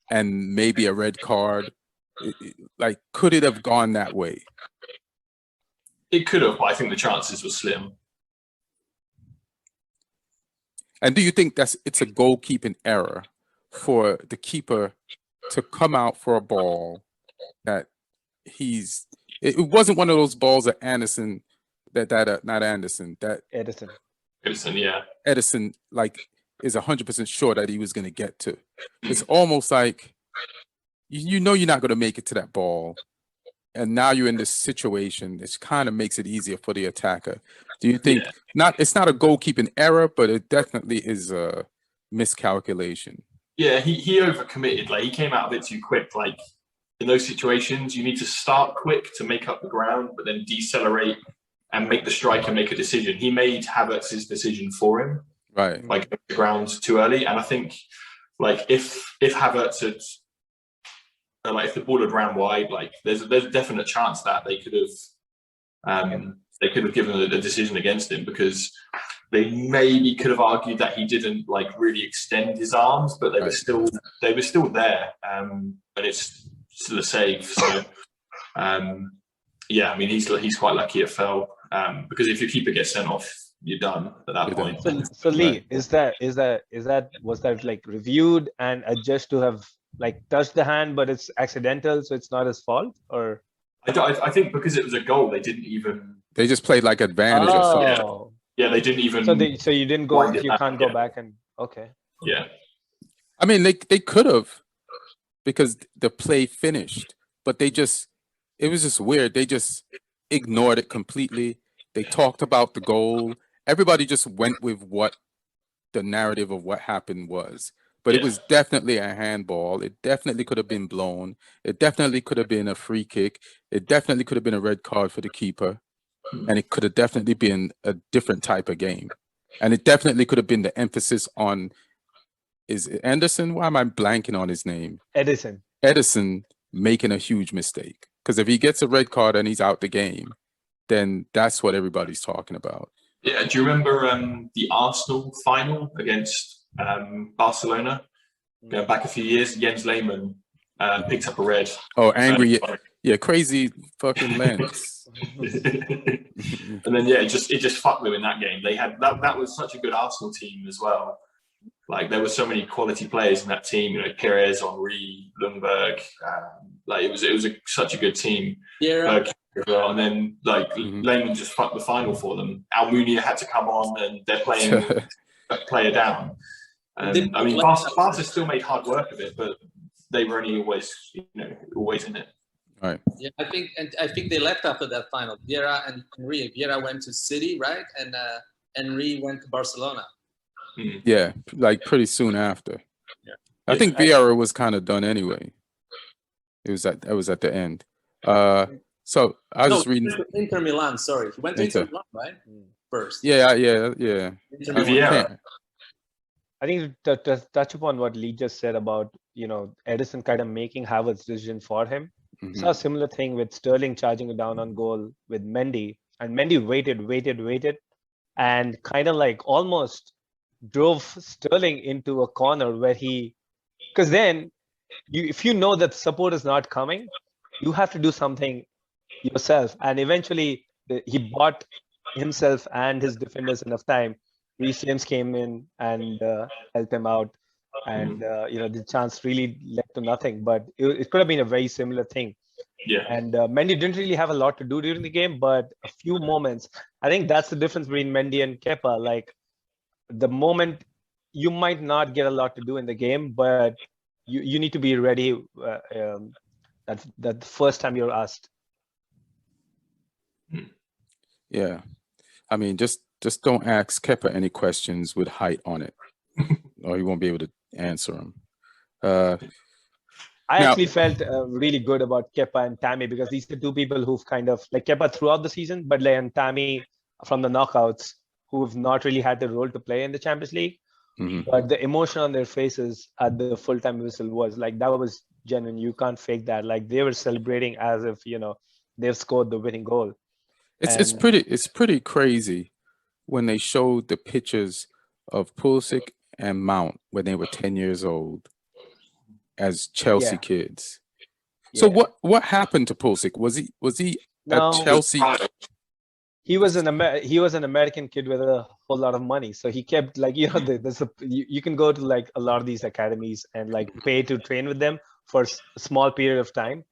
and maybe a red card? Like, could it have gone that way? It could have, but I think the chances were slim. And do you think it's a goalkeeping error for the keeper to come out for a ball that it wasn't one of those balls that Edison, yeah. Edison, like, is 100% sure that he was going to get to. It's almost like you're not going to make it to that ball. And now you're in this situation that kind of makes it easier for the attacker. Do you think it's not a goalkeeping error, but it definitely is a miscalculation? Yeah, he overcommitted. Like, he came out a bit too quick. Like, in those situations, you need to start quick to make up the ground, but then decelerate and make the striker make a decision. He made Havertz's decision for him. Right. Like, the ground too early. And I think, like, if Havertz had, like, if the ball had ran wide, like, there's a definite chance that they could have given a decision against him, because they maybe could have argued that he didn't like really extend his arms, but they were still there, and it's still a save. So yeah, I mean he's quite lucky it fell, because if your keeper gets sent off, you're done at that point. So Lee, was that like reviewed and adjudged to have like touched the hand, but it's accidental, so it's not his fault? Or I think because it was a goal, they didn't even. They just played like advantage or something. Yeah, they didn't even. So you didn't go. You can't go back and okay. Yeah. I mean, they could have, because the play finished, but it was just weird. They just ignored it completely. They talked about the goal. Everybody just went with what the narrative of what happened was. But it was definitely a handball. It definitely could have been blown. It definitely could have been a free kick. It definitely could have been a red card for the keeper. And it could have definitely been a different type of game. And it definitely could have been the emphasis on, is it Anderson? Why am I blanking on his name? Edison making a huge mistake. Because if he gets a red card and he's out the game, then that's what everybody's talking about. Yeah, do you remember the Arsenal final against Barcelona? Going back a few years, Jens Lehmann picked up a red. Oh, angry. Yeah, crazy fucking lens. And then it just fucked them in that game. They had that was such a good Arsenal team as well. Like there were so many quality players in that team. You know, Perez, Henry, Lundberg. Like it was such a good team. Yeah. And then Lehmann just fucked the final for them. Almunia had to come on, and they're playing a player down. I mean, Barca still made hard work of it, but they were only always in it. Right. Yeah, I think they left after that final. Vieira and Henry. Vieira went to City, right? And Henry went to Barcelona. Mm-hmm. Yeah, like pretty soon after. Yeah. I think Vieira was kind of done anyway. It was at the end. So I was reading Inter Milan. Sorry, he went to Inter Milan, right? First. Yeah. I think to touch upon what Lee just said about Edison kind of making Havertz's decision for him. Mm-hmm. Saw a similar thing with Sterling charging down on goal with Mendy, and Mendy waited, and kind of like almost drove Sterling into a corner where because then if you know that support is not coming, you have to do something yourself, and eventually he bought himself and his defenders enough time. Reece James came in and helped him out, and the chance really led to nothing. But it could have been a very similar thing. Yeah. And Mendy didn't really have a lot to do during the game, but a few moments. I think that's the difference between Mendy and Kepa. Like the moment you might not get a lot to do in the game, but you need to be ready. That the first time you're asked. Yeah, I mean, just don't ask Kepa any questions with height on it, or you won't be able to answer them. I actually felt really good about Kepa and Tammy, because these are two people who've kind of like Kepa throughout the season, but and Tammy from the knockouts, who've not really had the role to play in the Champions League. Mm-hmm. But the emotion on their faces at the full-time whistle was like, that was genuine. You can't fake that. Like they were celebrating as if they've scored the winning goal. It's pretty crazy when they showed the pictures of Pulisic and Mount when they were 10 years old as Chelsea kids. Yeah. So what happened to Pulisic? Was he at Chelsea? He was an American kid with a whole lot of money, so he kept you can go to like a lot of these academies and like pay to train with them for a small period of time.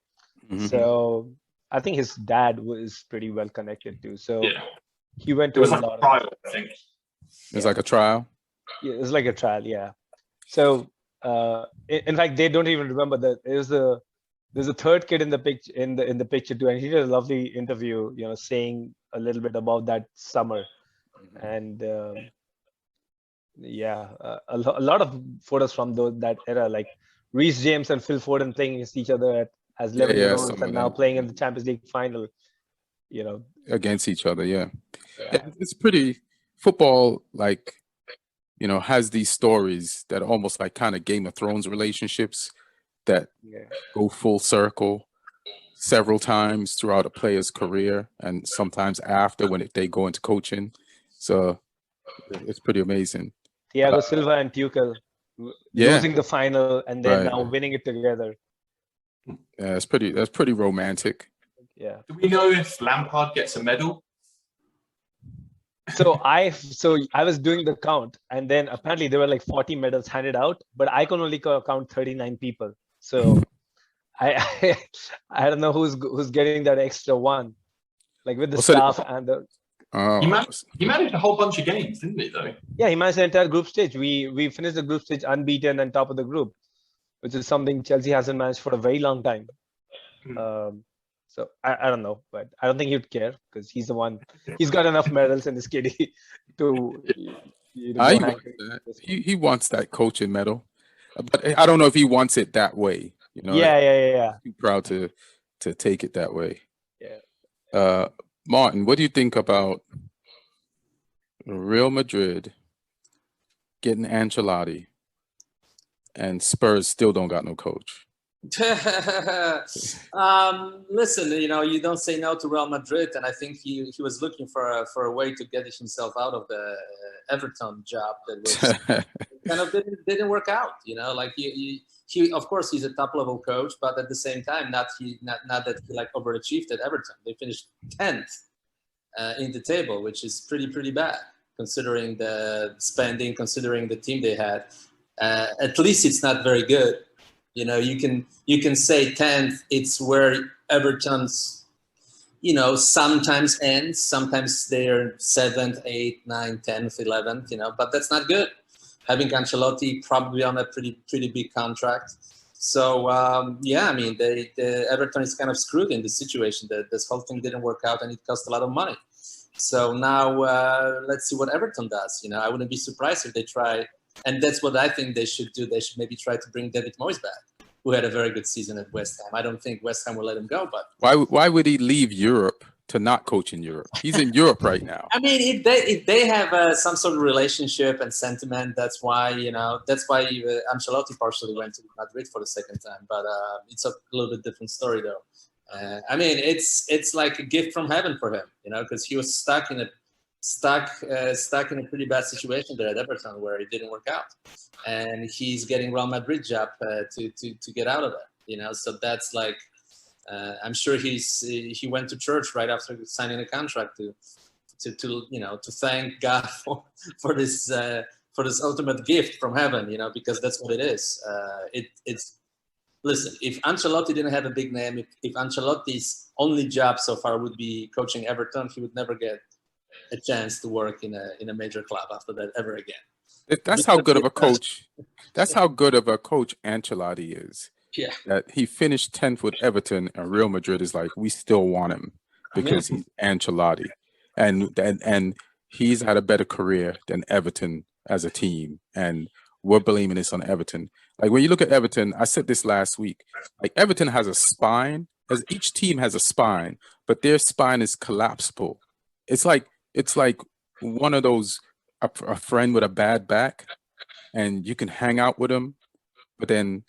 Mm-hmm. So I think his dad was pretty well connected too. So he went to a lot of trial, I think. It was like a trial. Yeah, it was like a trial. Yeah. So in fact, they don't even remember that there's a third kid in the picture in the picture too, and he did a lovely interview, saying a little bit about that summer, and a lot of photos from that era, like Reece James and Phil Foden playing against each other as 11-year-olds and now playing in the Champions League final, against each other. Yeah. It's pretty football, like, has these stories that are almost like kind of Game of Thrones relationships that go full circle several times throughout a player's career, and sometimes after if they go into coaching. So It's pretty amazing. Thiago Silva and Tuchel losing the final and then Right. now winning it together. Yeah, that's pretty romantic. Yeah. Do we know if Lampard gets a medal? So I was doing the count, and then apparently there were like 40 medals handed out, but I can only count 39 people. So I I don't know who's getting that extra one, like with the staff and the. He managed a whole bunch of games, didn't he? Though. Yeah, he managed the entire group stage. We finished the group stage unbeaten and top of the group, which is something Chelsea hasn't managed for a very long time. So I don't know, but I don't think he'd care because he's the one. He's got enough medals in his kitty to. He wants that coaching medal, but I don't know if he wants it that way. You know. Yeah. Too proud to take it that way. Yeah. Martin, what do you think about Real Madrid getting Ancelotti and Spurs still don't got no coach? Listen, you don't say no to Real Madrid, and I think he was looking for a way to get himself out of the Everton job that was kind of didn't work out. Like he of course he's a top level coach, but at the same time, not that he like overachieved at Everton. They finished 10th in the table, which is pretty bad considering the spending, considering the team they had. At least it's not very good. You can say 10th. It's where Everton's, sometimes ends. Sometimes they're 7th, 8th, 9th, 10th, 11th. But that's not good. Having Ancelotti probably on a pretty big contract. So the Everton is kind of screwed in this situation. This whole thing didn't work out, and it cost a lot of money. So now let's see what Everton does. I wouldn't be surprised if they try. And that's what I think they should do. They should maybe try to bring David Moyes back, who had a very good season at West Ham. I don't think West Ham will let him go. But why would he leave Europe to not coach in Europe? He's in Europe right now. I mean, if they have some sort of relationship and sentiment, that's why Ancelotti partially went to Madrid for the second time. But it's a little bit different story, though. I mean, it's like a gift from heaven for him, because he was stuck in a pretty bad situation there at Everton where it didn't work out, and he's getting Real Madrid job to get out of it. So that's like I'm sure he went to church right after signing a contract to thank God for this ultimate gift from heaven, because that's what it is. Listen, if Ancelotti didn't have a big name, if Ancelotti's only job so far would be coaching Everton, he would never get a chance to work in a major club after that ever again. That's how good of a coach. That's how good of a coach Ancelotti is. Yeah. That he finished 10th with Everton, and Real Madrid is like, we still want him because he's Ancelotti, and he's had a better career than Everton as a team, and we're blaming this on Everton. Like when you look at Everton, I said this last week. Like Everton has a spine, as each team has a spine, but their spine is collapsible. It's like one of those a friend with a bad back, and you can hang out with him, but then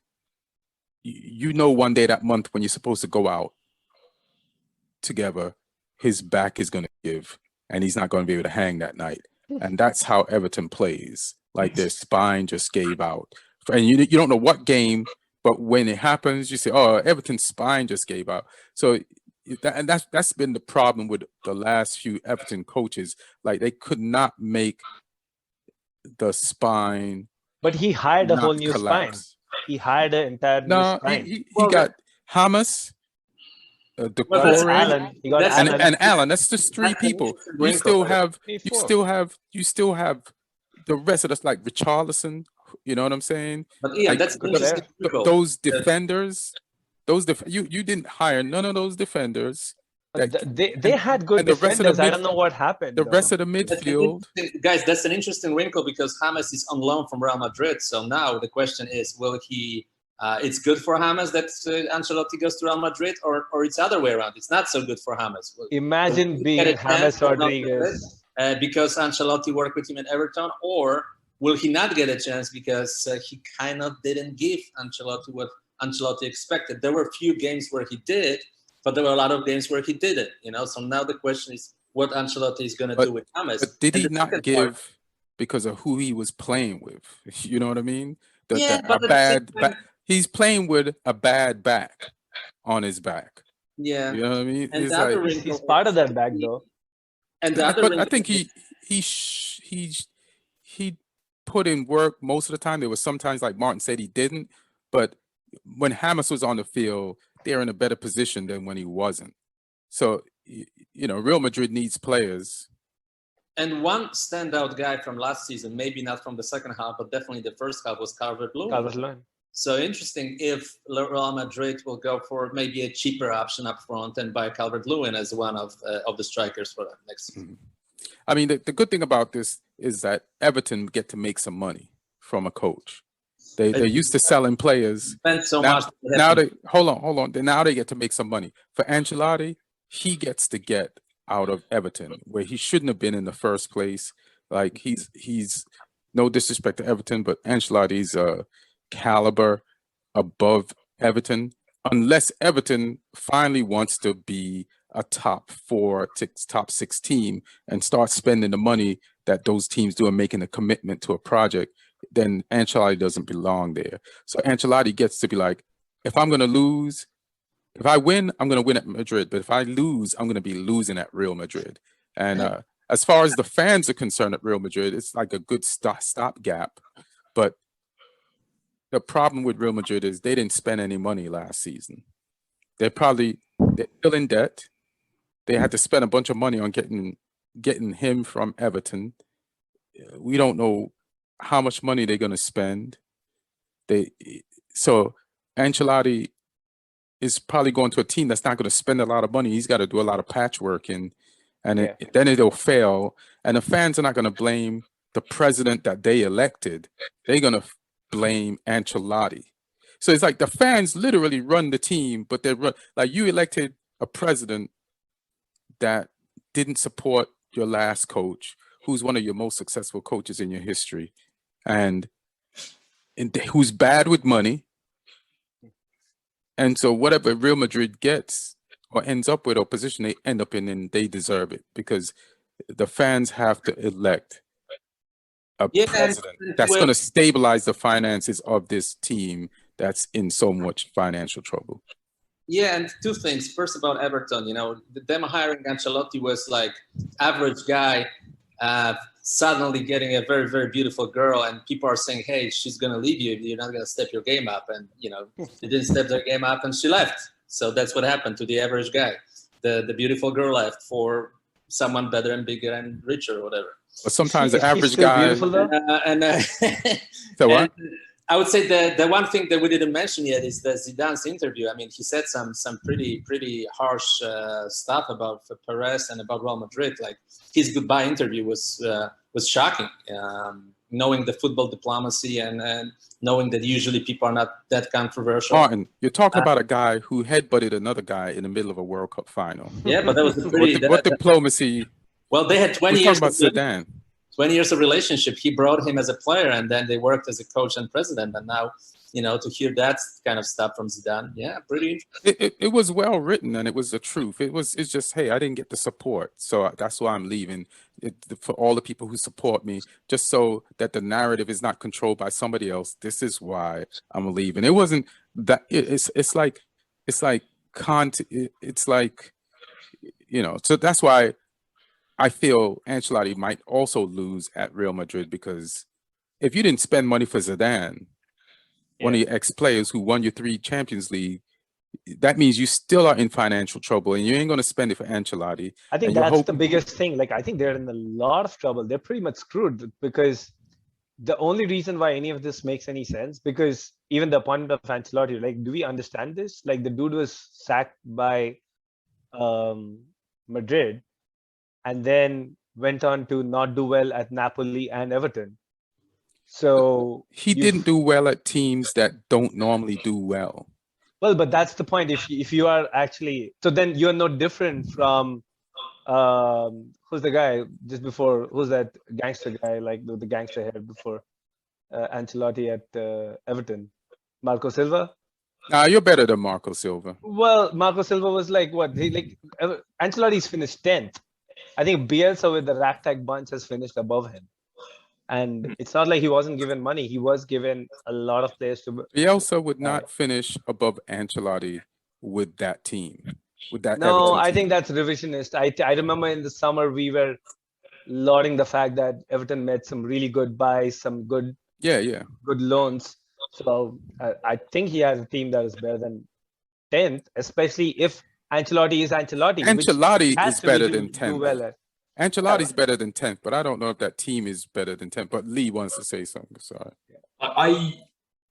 one day that month when you're supposed to go out together, his back is going to give, and he's not going to be able to hang that night. And that's how Everton plays. Like their spine just gave out, and you don't know what game, but when it happens, you say, "Oh, Everton's spine just gave out." So. That's been the problem with the last few Everton coaches. Like they could not make the spine. But he hired a whole new collapse. spine. He hired an entire new spine. He got Hamas, Alan. He got Alan. And Alan. That's just three people. You still have the rest of us like Richarlison. You know what I'm saying? But Ian, like, that's those defenders. You didn't hire none of those defenders. They had good defenders. I don't know what happened. The rest of the midfield. Guys, that's an interesting wrinkle because James is on loan from Real Madrid. So now the question is, will he it's good for James that Ancelotti goes to Real Madrid, or it's the other way around? It's not so good for James. Imagine being James Rodriguez. Because Ancelotti worked with him in Everton, or will he not get a chance because he kind of didn't give Ancelotti what Ancelotti expected? There were a few games where he did, but there were a lot of games where he didn't. So now the question is what Ancelotti is going to do with James. But did he not give because of who he was playing with. You know what I mean? He's playing with a bad back on his back. Yeah. You know what I mean? And It's the other like, wrinkle He's part of that back though. And the other but wrinkle I think he put in work most of the time. There was sometimes, like Martin said, he didn't. But when James was on the field, they're in a better position than when he wasn't. So, Real Madrid needs players. And one standout guy from last season, maybe not from the second half, but definitely the first half, was Calvert-Lewin. So interesting if Real Madrid will go for maybe a cheaper option up front and buy Calvert-Lewin as one of the strikers for next season. I mean, the good thing about this is that Everton get to make some money from a coach. They're used to selling players. Spent so now, much. Now they hold on. Now they get to make some money. For Ancelotti, he gets to get out of Everton where he shouldn't have been in the first place. Like he's no disrespect to Everton, but Ancelotti's a caliber above Everton. Unless Everton finally wants to be a top 4, top 6 team and start spending the money that those teams do and making a commitment to a project, then Ancelotti doesn't belong there. So Ancelotti gets to be like, if I'm going to lose, if I win, I'm going to win at Madrid. But if I lose, I'm going to be losing at Real Madrid. And as far as the fans are concerned at Real Madrid, it's like a good stopgap. But the problem with Real Madrid is they didn't spend any money last season. They're still in debt. They had to spend a bunch of money on getting him from Everton. We don't know how much money they're going to spend. So Ancelotti is probably going to a team that's not going to spend a lot of money. He's got to do a lot of patchwork, and then it'll fail. And the fans are not going to blame the president that they elected. They're going to blame Ancelotti. So it's like the fans literally run the team, but they run like you elected a president that didn't support your last coach, who's one of your most successful coaches in your history, and who's bad with money. And so whatever Real Madrid gets or ends up with or position they end up in, and they deserve it because the fans have to elect a president that's going to stabilize the finances of this team that's in so much financial trouble. Yeah, and two things. First, about Everton, them hiring Ancelotti was like average guy suddenly getting a very, very beautiful girl, and people are saying, hey, she's going to leave you if you're not going to step your game up. And, they didn't step their game up and she left. So that's what happened to the average guy. The beautiful girl left for someone better and bigger and richer or whatever. But sometimes the average guy... So what? I would say the one thing that we didn't mention yet is the Zidane's interview. I mean, he said some pretty harsh stuff about Perez and about Real Madrid. Like his goodbye interview was shocking. Knowing the football diplomacy and knowing that usually people are not that controversial. Martin, you're talking about a guy who headbutted another guy in the middle of a World Cup final. Yeah, but that was pretty. What diplomacy? Well, they had 20 years. We're talking about Zidane. 20 years of relationship. He brought him as a player, and then they worked as a coach and president. And now, to hear that kind of stuff from Zidane, yeah, pretty interesting. It was well written, and it was the truth. It's just, hey, I didn't get the support, so that's why I'm leaving. For all the people who support me, just so that the narrative is not controlled by somebody else. This is why I'm leaving. It wasn't that. It's like So that's why I feel Ancelotti might also lose at Real Madrid, because if you didn't spend money for Zidane, one of your ex-players who won your 3 Champions League, that means you still are in financial trouble, and you ain't going to spend it for Ancelotti. I think that's the biggest thing. Like, I think they're in a lot of trouble. They're pretty much screwed, because the only reason why any of this makes any sense, because even the appointment of Ancelotti, like, do we understand this? Like, the dude was sacked by Madrid, and then went on to not do well at Napoli and Everton. So he didn't do well at teams that don't normally do well. Well, but that's the point. If you are actually, so then you're no different from who's the guy just before? Who's that gangster guy, like the gangster hair before Ancelotti at Everton? Marco Silva. You're better than Marco Silva. Well, Marco Silva was like what? Ancelotti's finished 10th. I think Bielsa with the ragtag bunch has finished above him. And it's not like he wasn't given money. He was given a lot of players to. Bielsa would not finish above Ancelotti with that team, with that No, Everton I team. think that's revisionist. I remember in the summer we were lauding the fact that Everton made some really good buys, some good loans. So I think he has a team that is better than 10th, especially if Ancelotti is Ancelotti. Ancelotti is better than 10th. Well Ancelotti's better than 10th, but I don't know if that team is better than 10th. But Lee wants to say something. Sorry.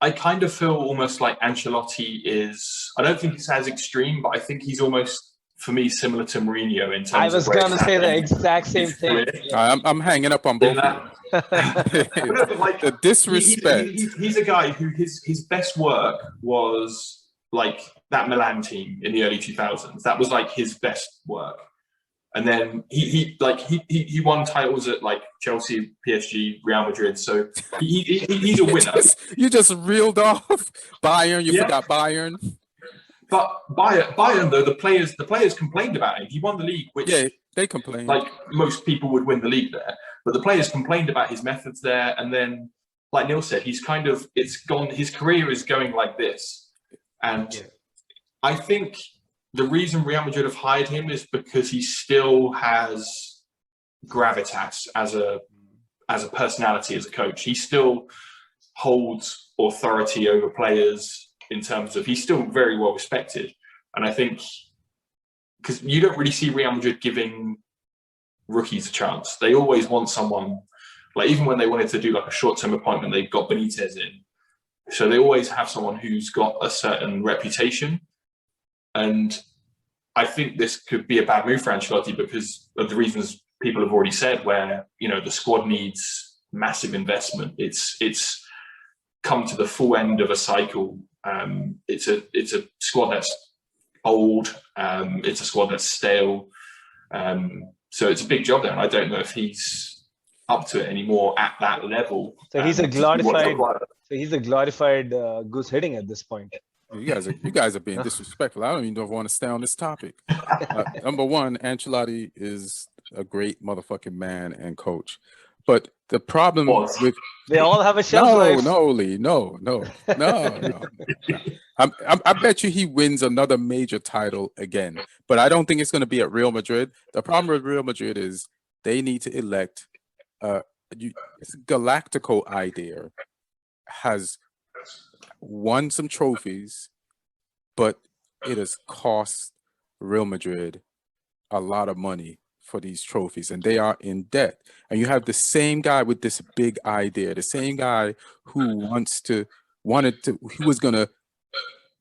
I kind of feel almost like Ancelotti is. I don't think it's as extreme, but I think he's almost, for me, similar to Mourinho in terms. I was going to say the exact same thing. I'm hanging up on both of them. Like, the disrespect. He's a guy who his best work was like that Milan team in the early 2000s. That was like his best work. And then he won titles at like Chelsea, PSG, Real Madrid. So he's a winner. You just reeled off Bayern. You forgot Bayern. But Bayern though, the players complained about him. He won the league, which they complained. Like most people would win the league there. But the players complained about his methods there. And then, like Neil said, he's kind of his career is going like this. And I think the reason Real Madrid have hired him is because he still has gravitas as a personality, as a coach. He still holds authority over players in terms of he's still very well respected. And I think because you don't really see Real Madrid giving rookies a chance. They always want someone, like even when they wanted to do like a short-term appointment, they've got Benitez in. So they always have someone who's got a certain reputation. And I think this could be a bad move for Ancelotti because of the reasons people have already said, where, you know, the squad needs massive investment. It's come to the full end of a cycle. It's a squad that's old. It's a squad that's stale. So it's a big job there. And I don't know if he's up to it anymore at that level. So he's a glorified goose hitting at this point. You guys are being disrespectful. I don't even know if I want to stay on this topic. Number one, Ancelotti is a great motherfucking man and coach. But the problem with they all have a shelf life. No, Lee, no. I bet you he wins another major title again. But I don't think it's going to be at Real Madrid. The problem with Real Madrid is they need to elect Galactico idea has won some trophies, but it has cost Real Madrid a lot of money for these trophies, and they are in debt. And you have the same guy with this big idea, the same guy who he was gonna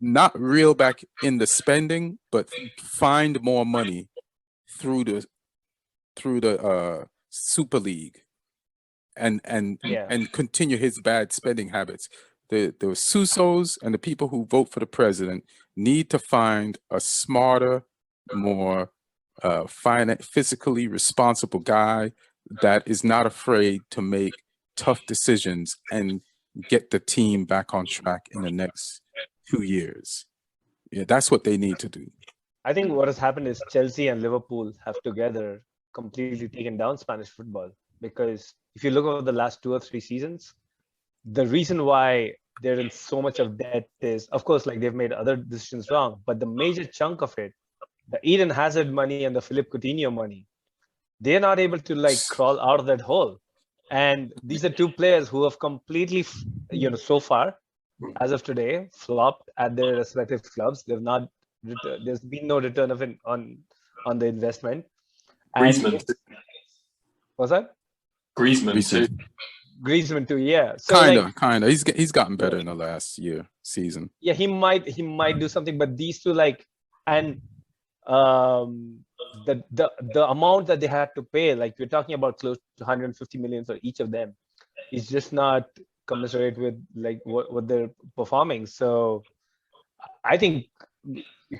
not reel back in the spending, but find more money through the Super League, and continue his bad spending habits. The Susos and the people who vote for the president need to find a smarter, more physically responsible guy that is not afraid to make tough decisions and get the team back on track in the next 2 years. Yeah, that's what they need to do. I think what has happened is Chelsea and Liverpool have together completely taken down Spanish football, because if you look over the last 2 or 3 seasons, the reason why they're in so much of debt is, of course, like they've made other decisions wrong, but the major chunk of it, the Eden Hazard money and the Philippe Coutinho money, they're not able to like crawl out of that hole. And these are 2 players who have completely, so far, as of today, flopped at their respective clubs. They've not. There's been no return of it on the investment. Griezmann. What's that? Griezmann too, yeah. So kind of. He's gotten better in the last season. Yeah, he might do something, but these 2 the amount that they had to pay, like we're talking about close to 150 million for each of them, is just not commensurate with like what they're performing. So I think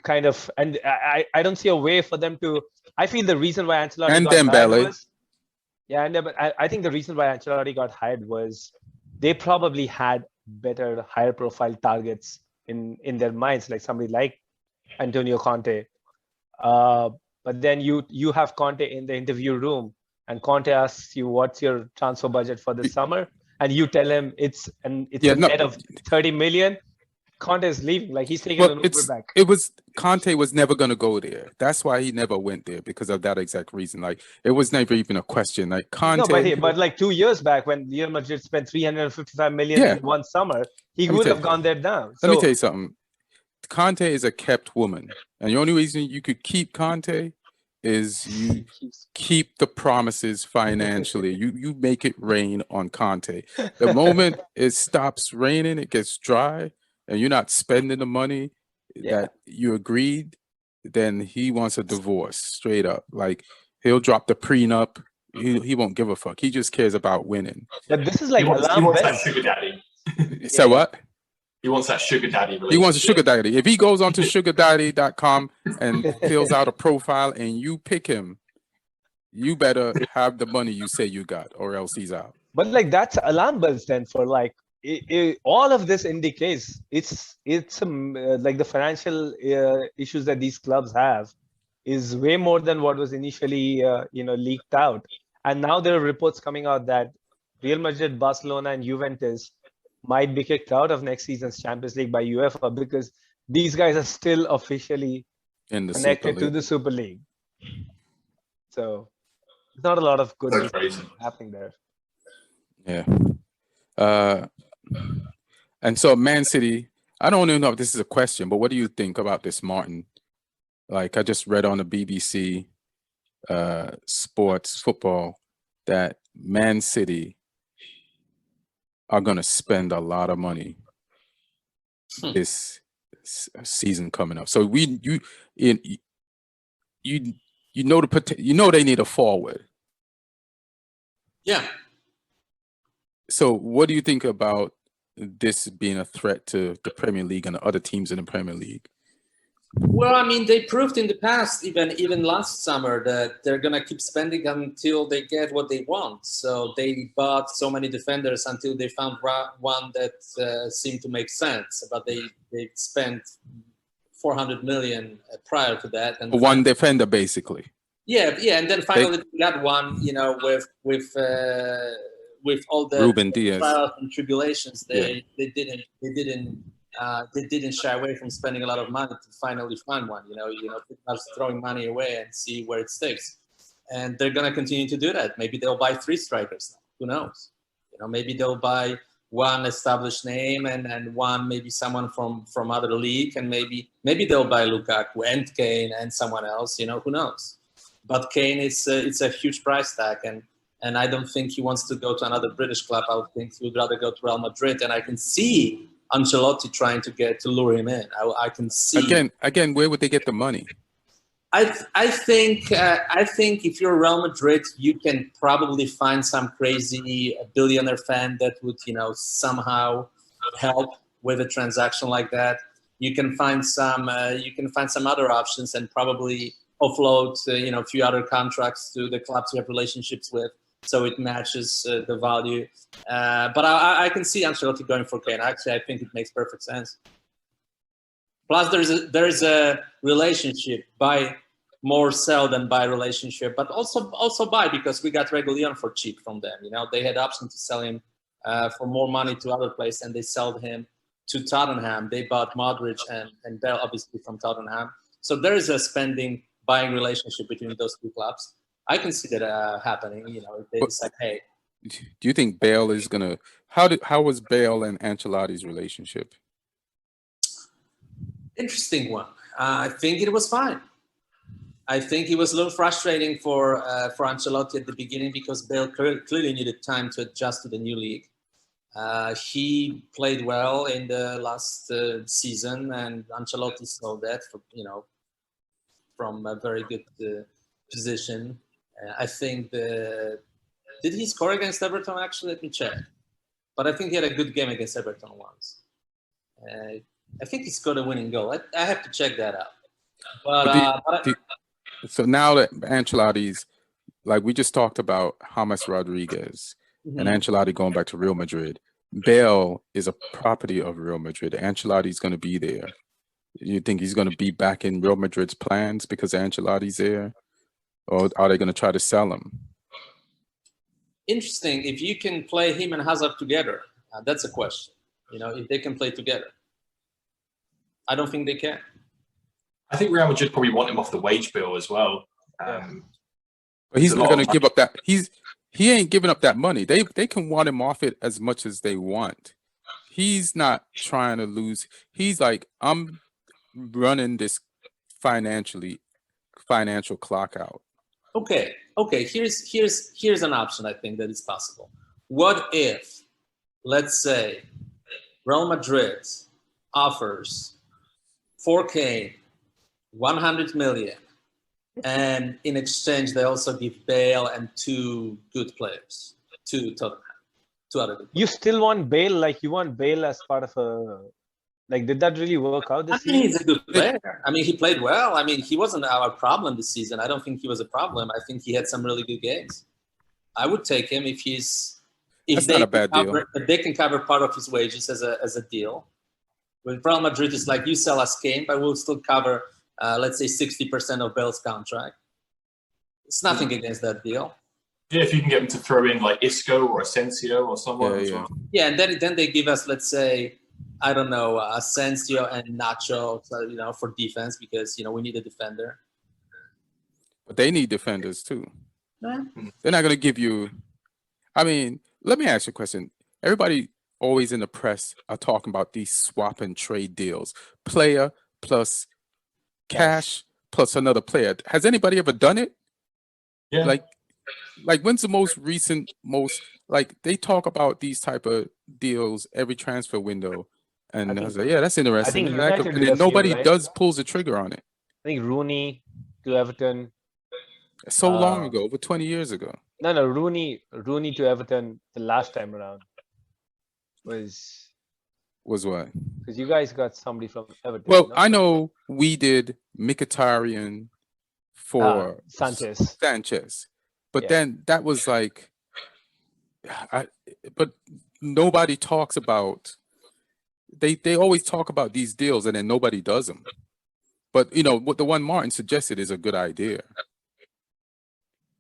kind of, and I don't see a way for them to. I feel the reason why Ancelotti and got Dembele. hired was, but I think the reason why Ancelotti got hired was they probably had better, higher profile targets in their minds, like somebody like Antonio Conte. But then you have Conte in the interview room and Conte asks you what's your transfer budget for this summer, and you tell him it's a net of 30 million, Conte is leaving. Like, he's taking an Uber back. Conte was never going to go there. That's why he never went there, because of that exact reason. Like, it was never even a question. Like, Conte. No, but like 2 years back, when Real Madrid spent 355 million in one summer, he would have gone there now. Let me tell you something. Conte is a kept woman, and the only reason you could keep Conte is you keep the promises financially. You make it rain on Conte. The moment it stops raining, it gets dry, and you're not spending the money that you agreed, then he wants a divorce straight up. Like, he'll drop the prenup. He won't give a fuck. He just cares about winning. But this is like he wants that sugar daddy. So what? He wants that sugar daddy. He wants a sugar daddy. If he goes onto sugardaddy.com and fills out a profile and you pick him, you better have the money you say you got, or else he's out. But like, that's alarm bells then for like all of this indicates it's like the financial issues that these clubs have is way more than what was initially leaked out. And now there are reports coming out that Real Madrid, Barcelona, and Juventus might be kicked out of next season's Champions League by UEFA because these guys are still officially connected to the Super League. So there's not a lot of good news happening there. Yeah. And so Man City, I don't even know if this is a question, but what do you think about this, Martin? Like, I just read on the BBC Sports Football that Man City are going to spend a lot of money this season coming up. So you know they need a forward. Yeah. So what do you think about this being a threat to the Premier League and the other teams in the Premier League? Well, I mean, they proved in the past, even last summer, that they're going to keep spending until they get what they want. So they bought so many defenders until they found one that seemed to make sense. But they spent 400 million prior to that. And one defender, basically. Yeah. And then finally they got one, with all the Ruben Diaz trials and tribulations, they didn't shy away from spending a lot of money to finally find one. People are throwing money away and see where it sticks, and they're gonna continue to do that. Maybe they'll buy 3 strikers now. Who knows? Maybe they'll buy one established name and one maybe someone from other league, and maybe they'll buy Lukaku and Kane and someone else. Who knows? But Kane it's a huge price tag, and I don't think he wants to go to another British club. I would think he would rather go to Real Madrid, and I can see Ancelotti trying to lure him in. I can see again. Where would they get the money? I think if you're Real Madrid, you can probably find some crazy billionaire fan that would somehow help with a transaction like that. You can find some other options and probably offload a few other contracts to the clubs you have relationships with, so it matches the value. But I can see Ancelotti going for Kane. Actually, I think it makes perfect sense. Plus, there's a relationship, buy more sell than buy relationship, but also buy, because we got Reguilón for cheap from them. They had option to sell him for more money to other place, and they sold him to Tottenham. They bought Modric and Bale, obviously, from Tottenham. So there is a buying relationship between those two clubs. I can see that happening. If they decide, hey. Do you think Bale is gonna? How was Bale and Ancelotti's relationship? Interesting one. I think it was fine. I think it was a little frustrating for Ancelotti at the beginning, because Bale clearly needed time to adjust to the new league. He played well in the last season, and Ancelotti saw that from a very good position. I think did he score against Everton? Actually, let me check. But I think he had a good game against Everton once. I think he scored a winning goal. I have to check that out. So now that Ancelotti's, like we just talked about James Rodriguez and Ancelotti going back to Real Madrid, Bale is a property of Real Madrid. Ancelotti's going to be there. You think he's going to be back in Real Madrid's plans because Ancelotti's there? Or are they going to try to sell him? interesting. If you can play him and Hazard together, that's a question. You know, if they can play together. I don't think they can. I think Real Madrid probably want him off the wage bill as well. But he's not going to give up that. He ain't giving up that money. They can want him off it as much as they want. He's not trying to lose. He's like, I'm running this financial clock out. Okay. Here's an option. I think that is possible. What if, let's say, Real Madrid offers 4K, 100 million, and in exchange they also give Bale and 2 good players to Tottenham, 2 other good players. You still want Bale? Like you want Bale as part of a? Like, did that really work out this season? He's a good player. I mean, he played well. I mean, he wasn't our problem this season. I don't think he was a problem. I think he had some really good games. I would take him if That's not a bad deal. If they can cover part of his wages as a deal. With Real Madrid, it's like, you sell us Kane, but we'll still cover, let's say, 60% of Bale's contract. It's nothing against that deal. Yeah, if you can get them to throw in like Isco or Asensio or someone as well. Yeah, and then they give us, let's say, I don't know, Asensio and Nacho, you know, for defense, because, you know, we need a defender. But they need defenders too. Yeah. They're not going to give you. I mean, let me ask you a question. Everybody always in the press are talking about these swap and trade deals. Player plus cash plus another player. Has anybody ever done it? Yeah. Like when's the most recent, like they talk about these type of deals every transfer window. And I was like, yeah, that's interesting. And then nobody pulls the trigger on it. I think Rooney to Everton. So long ago, over 20 years ago. No, Rooney to Everton the last time around was what? Because you guys got somebody from Everton. Well, I know we did Mkhitaryan for Sanchez. But then that was like, but nobody talks about, they always talk about these deals and then nobody does them. But, you know, what the one Martin suggested is a good idea.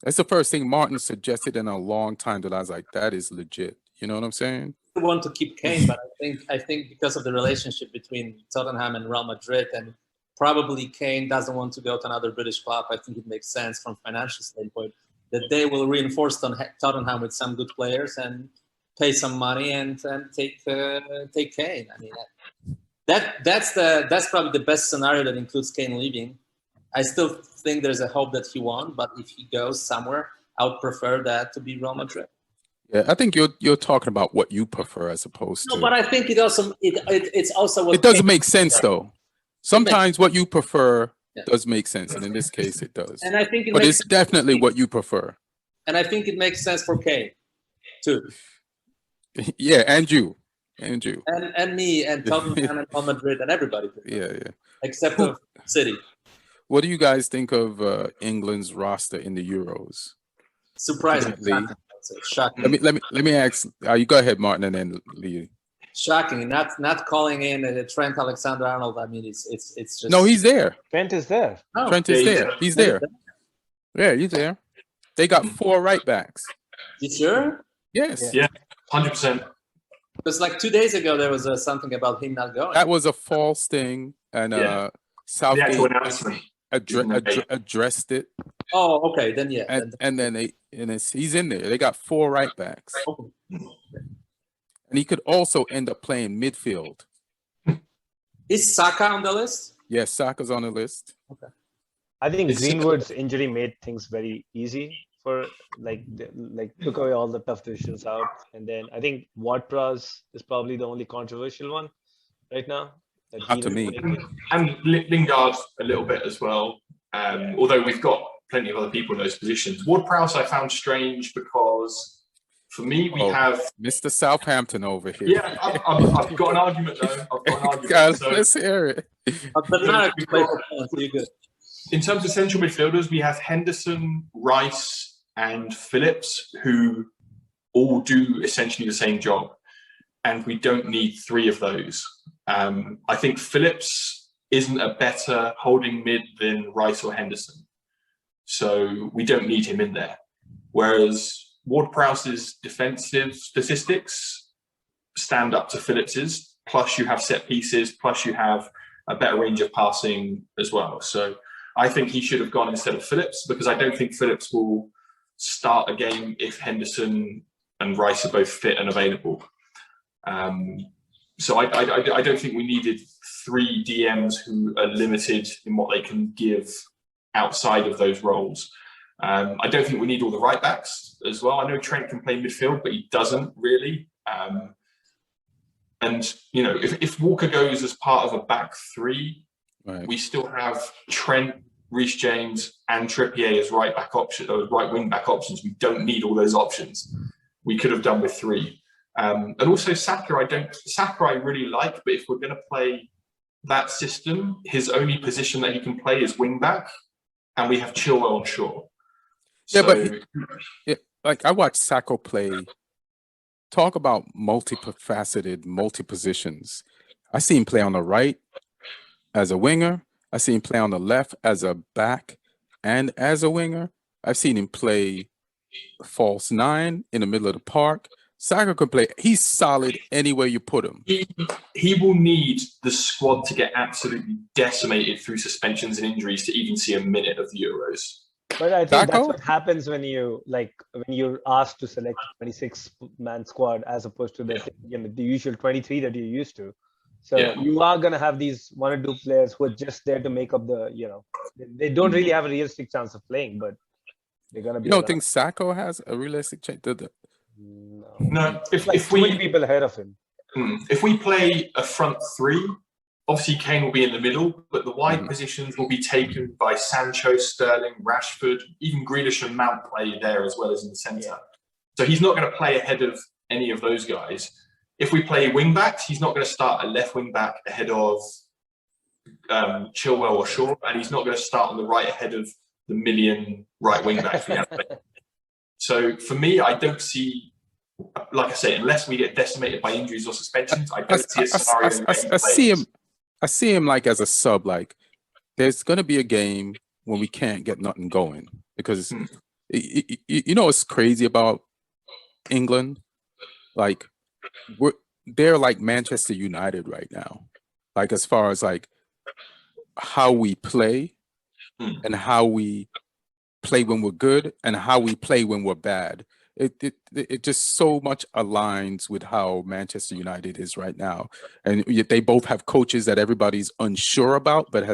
That's the first thing Martin suggested in a long time that I was like, that is legit. You know what I'm saying? I want to keep Kane, but I think because of the relationship between Tottenham and Real Madrid, and probably Kane doesn't want to go to another British club, I think it makes sense from a financial standpoint that they will reinforce Tottenham with some good players and pay some money and take Kane. I mean, that's probably the best scenario that includes Kane leaving. I still think there's a hope that he won't, but if he goes somewhere, I would prefer that to be Real Madrid. Yeah, I think you're talking about what you prefer as opposed to. No, but I think it's also what it doesn't make sense though. Sometimes what you prefer does make sense, and in this case, it does. And I think it's definitely what you prefer. And I think it makes sense for Kane too. Yeah, and you. And me and Tottenham and Real Madrid and everybody. Yeah. Except for City. What do you guys think of England's roster in the Euros? Surprising. Shocking. Let me ask. You go ahead, Martin, and then Lee. Shocking. Not calling in Trent Alexander-Arnold. I mean, it's just. No, he's there. Trent is there. Oh, Trent is there. He's there. Yeah, he's there. They got 4 right backs. You sure? Yes. Yeah, 100%. Because like 2 days ago, there was something about him not going. That was a false thing, and Southgate addressed it. Oh, okay. Then yeah. And then he's in there. They got 4 right backs, and he could also end up playing midfield. Is Saka on the list? Yes, Saka's on the list. Okay. I think Greenwood's injury made things very easy for like took away all the tough decisions out, and then I think Ward-Prowse is probably the only controversial one right now. Not to me. And Lingard a little bit as well. Although we've got plenty of other people in those positions. Ward-Prowse I found strange because for me we have Mr. Southampton over here. Yeah, I've got an argument though. Guys, let's hear it. In terms of central midfielders, we have Henderson, Rice, and Phillips, who all do essentially the same job. And we don't need 3 of those. I think Phillips isn't a better holding mid than Rice or Henderson. So we don't need him in there. Whereas Ward-Prowse's defensive statistics stand up to Phillips's. Plus, you have set pieces. Plus, you have a better range of passing as well. So, I think he should have gone instead of Phillips, because I don't think Phillips will start a game if Henderson and Rice are both fit and available. So I don't think we needed 3 DMs who are limited in what they can give outside of those roles. I don't think we need all the right backs as well. I know Trent can play midfield, but he doesn't really. And, you know, if Walker goes as part of a back 3, right, we still have Trent, Reece James and Trippier as right wing back options. We don't need all those options. We could have done with 3. And also Saka, I really like, but if we're going to play that system, his only position that he can play is wing back, and we have Chilwell on Shaw. Yeah, like I watched Saka play. Talk about multifaceted, multi-positions. I see him play on the right as a winger. I see him play on the left as a back and as a winger. I've seen him play false 9 in the middle of the park. Saka can play. He's solid anywhere you put him. He will need the squad to get absolutely decimated through suspensions and injuries to even see a minute of the Euros. But I think that's what happens when you're asked to select a 26-man squad as opposed to the usual 23 that you're used to. So you are going to have these 1 or 2 players who are just there to make up the, they don't really have a realistic chance of playing, but they're going to be. You don't think Saka has a realistic chance? No. If too many people ahead of him. If we play a front 3, obviously Kane will be in the middle, but the wide positions will be taken by Sancho, Sterling, Rashford, even Grealish and Mount play there as well as in the centre. So he's not going to play ahead of any of those guys. If we play wing backs, he's not going to start a left wing back ahead of Chilwell or Shaw, and he's not going to start on the right ahead of the million right wing backs we have. So for me, I don't see, like I say, unless we get decimated by injuries or suspensions, I don't see a scenario. I see him like as a sub. Like there's going to be a game when we can't get nothing going because you know what's crazy about England, like. They're like Manchester United right now, like as far as like how we play and how we play when we're good and how we play when we're bad. It just so much aligns with how Manchester United is right now, and they both have coaches that everybody's unsure about, but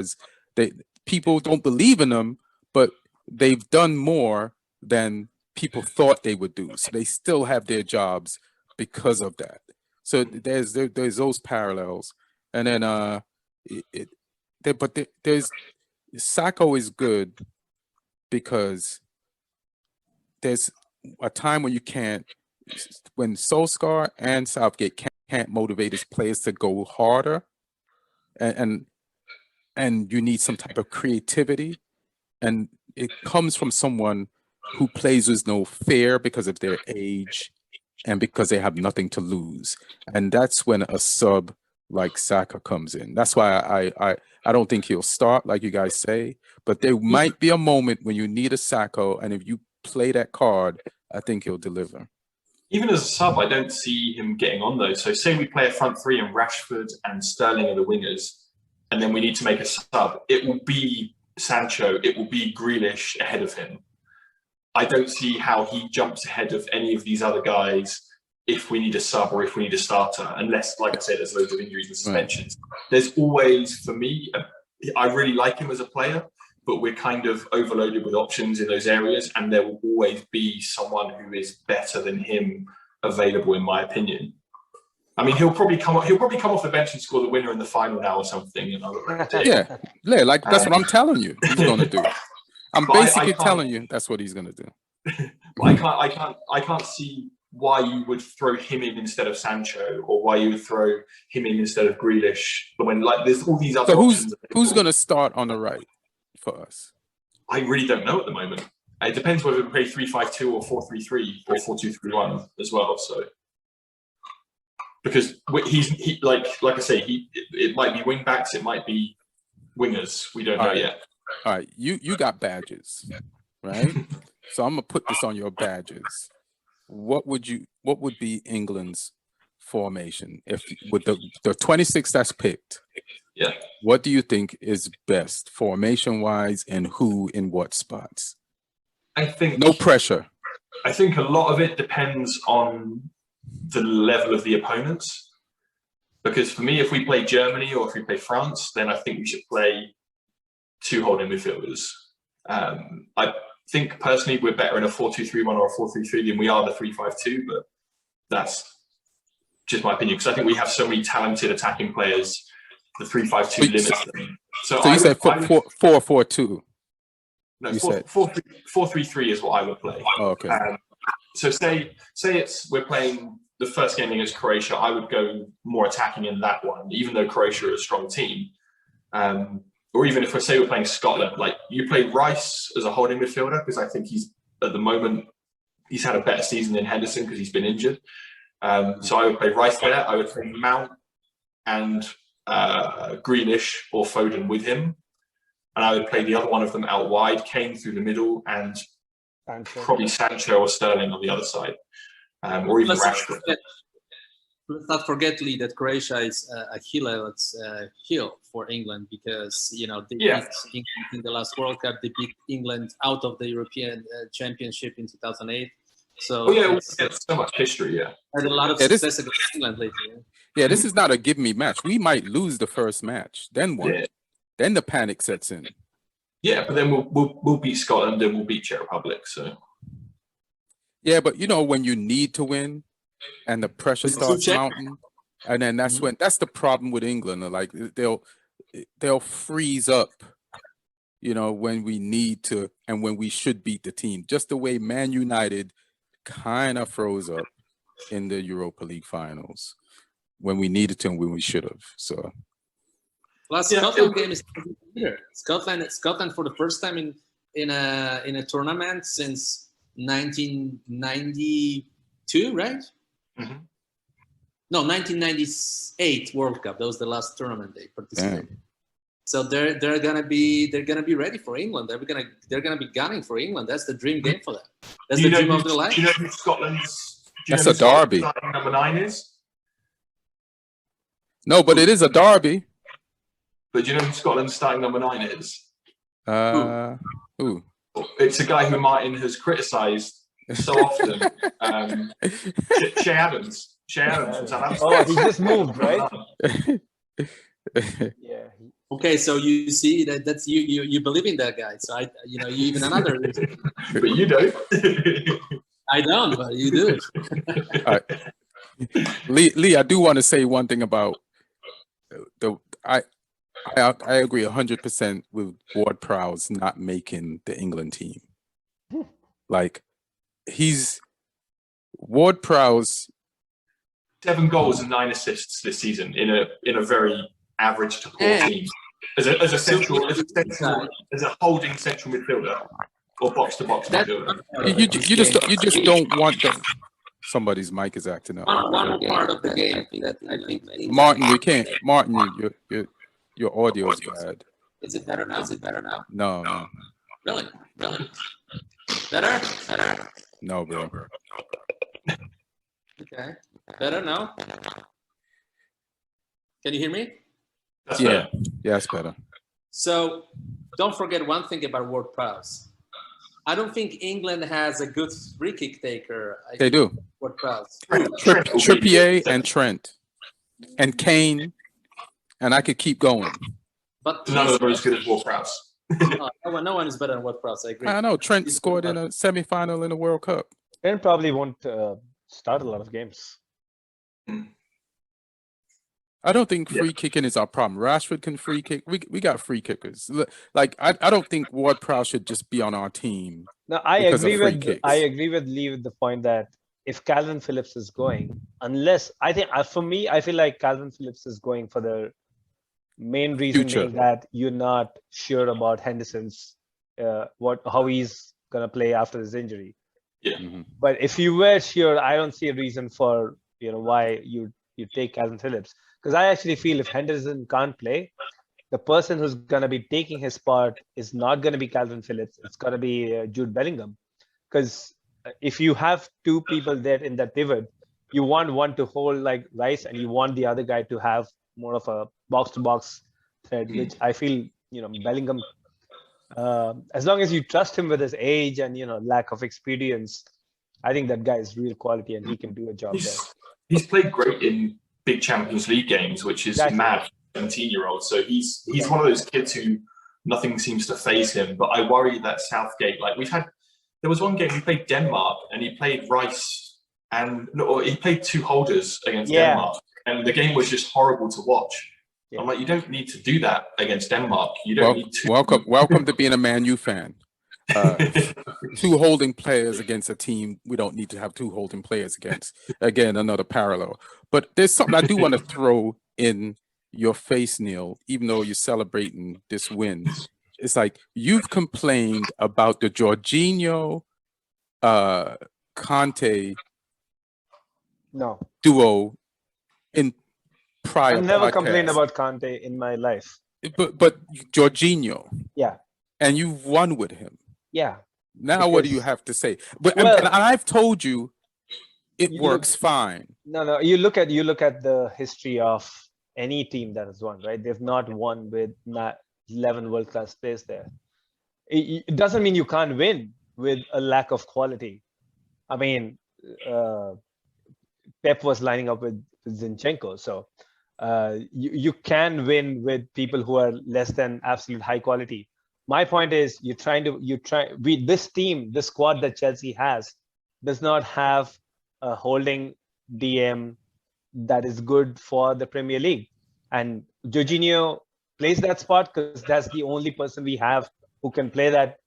people don't believe in them, but they've done more than people thought they would do, so they still have their jobs because of that. So there's those parallels, and then there's Sacco is good because there's a time when when Solskjaer and Southgate can't motivate his players to go harder, and you need some type of creativity, and it comes from someone who plays with no fear because of their age and because they have nothing to lose. And that's when a sub like Saka comes in. That's why I don't think he'll start like you guys say, but there might be a moment when you need a Saka, and if you play that card, I think he'll deliver. Even as a sub, I don't see him getting on though. So say we play a front 3 and Rashford and Sterling are the wingers, and then we need to make a sub. It will be Sancho, it will be Grealish ahead of him. I don't see how he jumps ahead of any of these other guys if we need a sub or if we need a starter, unless, like I said, there's loads of injuries and suspensions. Right. There's always, for me, I really like him as a player, but we're kind of overloaded with options in those areas, and there will always be someone who is better than him available, in my opinion. I mean, he'll probably come off the bench and score the winner in the final now or something. Yeah, like that's what I'm telling you he's going to do. I'm basically telling you that's what he's going to do. I can't see why you would throw him in instead of Sancho, or why you would throw him in instead of Grealish. But when there's all these other options. So who's going to start on the right for us? I really don't know at the moment. It depends whether we play 3-5-2 or 4-3-3 or 4-2-3-1 as well. So because he like I say, it might be wing backs, it might be wingers. We don't know yet. All right, you got badges, right? So I'm gonna put this on your badges. what would be England's formation if with the 26 that's picked? Yeah. What do you think is best formation wise, and who in what spots? I think No pressure. I think a lot of it depends on the level of the opponents. Because for me, if we play Germany or if we play France, then I think we should play 2 holding midfielders. I think personally we're better in a 4-2-3-1 or a 4-3-3 than we are the 3-5-2, but that's just my opinion, because I think we have so many talented attacking players. The 3-5-2 limits them. So you said 4-4-2. No, 4-3-3 is what I would play. Oh, okay. So say we're playing the first game against Croatia, I would go more attacking in that one, even though Croatia are a strong team. Or even if we're playing Scotland, like you play Rice as a holding midfielder, because I think at the moment he's had a better season than Henderson because he's been injured. So I would play Rice there. I would play Mount and Greenish or Foden with him. And I would play the other one of them out wide, Kane through the middle, and probably Sancho or Sterling on the other side. Or even Rashford. Let's not forget, Lee, that Croatia is a hill for England, because they beat England in the last World Cup. They beat England out of the European Championship in 2008. So it's so much history. Yeah, had a lot of success against England lately. Yeah, this is not a give me match. We might lose the first match, then what? Yeah. Then the panic sets in. Yeah, but then we'll beat Scotland and we'll beat Czech Republic. So yeah, but when you need to win, and the pressure starts mounting, and then that's the problem with England. Like they'll freeze up, when we need to and when we should beat the team. Just the way Man United kind of froze up in the Europa League finals when we needed to and when we should have. So last Scotland game is Scotland for the first time in a tournament since 1992, right? Mm-hmm. No, 1998 World Cup. That was the last tournament they participated. Damn. So they're gonna be ready for England. They're gonna be gunning for England. That's the dream game for them. That's the dream of their life. Do you know who Scotland's? That's a derby. Number 9 is. No, but it is a derby. But do you know who Scotland's starting number 9 is? Who? It's a guy who Martin has criticised so often. Shea Adams. From Southampton. Oh, he just moved, right? Yeah. Okay, so you see that's you believe in that guy. So you even another reason. But you don't. I don't, but you do. All right. Lee, I do want to say one thing about I agree 100% with Ward-Prowse not making the England team. Like Ward-Prowse 7 goals and 9 assists this season in a very average to poor team. As a holding central midfielder or box to box midfielder. You just don't want them. Somebody's mic is acting up. One part of the game that I think Martin, you can't. Martin, your audio is bad. Is it better now? No. Really? Better? No, bro. Okay. Better now? Can you hear me? That's better. Yeah, it's better. So don't forget one thing about Ward-Prowse. I don't think England has a good free kick taker. They do. Ward-Prowse. Trippier and Trent and Kane, and I could keep going. But none of them are as good as Ward-Prowse. No one is better than Ward-Prowse. I agree. I know Trent scored in a semi-final in the World Cup. Trent probably won't start a lot of games. I don't think free kicking is our problem. Rashford can free kick. We got free kickers. Like I don't think Ward-Prowse should just be on our team. No, I agree with Lee with the point that if Calvin Phillips is going, unless I feel like Calvin Phillips is going for the main reason being that you're not sure about Henderson's how he's gonna play after his injury. Yeah. Mm-hmm. But if you were sure, I don't see a reason for why you take Calvin Phillips. Because I actually feel if Henderson can't play, the person who's going to be taking his part is not going to be Calvin Phillips. It's going to be Jude Bellingham. Because if you have two people there in that pivot, you want one to hold like Rice, and you want the other guy to have more of a box-to-box threat, which I feel, Bellingham, as long as you trust him with his age and, lack of experience, I think that guy is real quality and he can do a job there. He's played great in big Champions League games, which is mad for 17-year-olds. So he's one of those kids who nothing seems to faze him. But I worry that Southgate, there was one game he played Denmark and he played Rice he played two holders against Denmark, and the game was just horrible to watch. Yeah. I'm like, you don't need to do that against Denmark. You don't need to. Welcome to being a Man U fan. Two holding players against a team we don't need to have two holding players against. Again, another parallel. But there's something I do want to throw in your face, Neil, even though you're celebrating this win. It's like you've complained about the Jorginho Conte duo in prior I've never podcasts. complained about Conte in my life. But Jorginho. Yeah. And you've won with him. Yeah. Now what do you have to say? But and I've told you it works fine. No. You look at the history of any team that has won, right? They've not won with 11 world-class players there. It doesn't mean you can't win with a lack of quality. I mean, Pep was lining up with Zinchenko, so you can win with people who are less than absolute high quality. My point is, this squad that Chelsea has does not have a holding DM that is good for the Premier League, and Jorginho plays that spot because that's the only person we have who can play that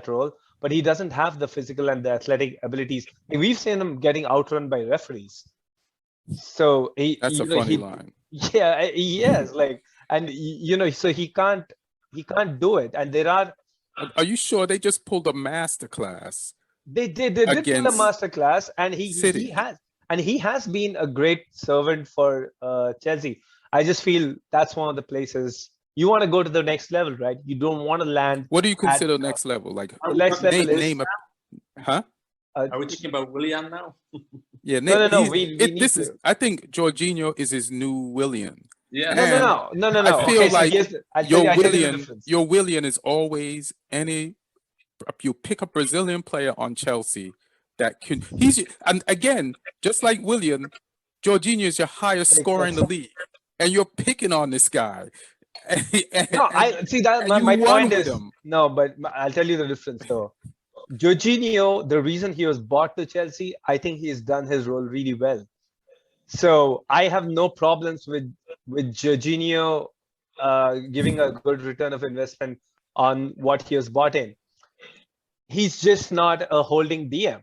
role. But he doesn't have the physical and the athletic abilities. We've seen him getting outrun by referees. So that's a funny line. Yeah, he is so he can't do it. And there are. Are you sure they just pulled a masterclass? They did pull a masterclass, and he has been a great servant for Chelsea. I just feel that's one of the places you want to go to the next level, right? You don't want to land. What do you consider next level? Like next level name a, huh? Are we talking about Willian now? Yeah, no. I think Jorginho is his new Willian. Yeah. No. I feel your Willian is always you pick a Brazilian player on Chelsea that can. And again, just like Willian, Jorginho is your highest scorer in the league, and you're picking on this guy. My point is but I'll tell you the difference though. Jorginho, the reason he was bought to Chelsea, I think he's done his role really well. So I have no problems with Jorginho giving a good return of investment on what he was bought in. He's just not a holding DM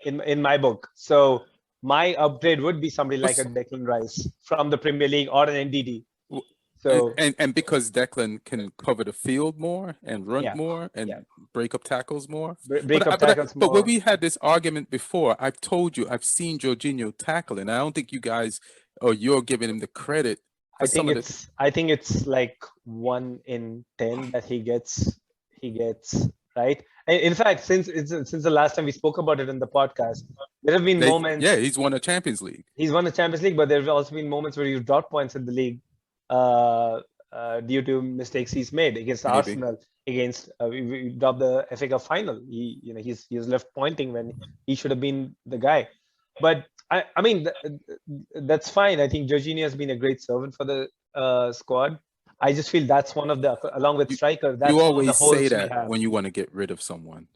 in my book. So my upgrade would be somebody like a Declan Rice from the Premier League or an NDD. So and because Declan can cover the field more and run more and break up tackles more. But when we had this argument before, I've told you I've seen Jorginho tackle, and I don't think you guys or you're giving him the credit. I think it's like 1 in 10 that he gets right. In fact, since the last time we spoke about it in the podcast, there have been moments. Yeah, he's won a Champions League. He's won the Champions League, but there have also been moments where he's dropped points in the league due to mistakes he's made against Arsenal. Against we dropped the FA Cup final. He's left pointing when he should have been the guy. But I mean that's fine. I think Jorginho has been a great servant for the squad. I just feel that's one of the, along with striker. That's you always say that when you want to get rid of someone.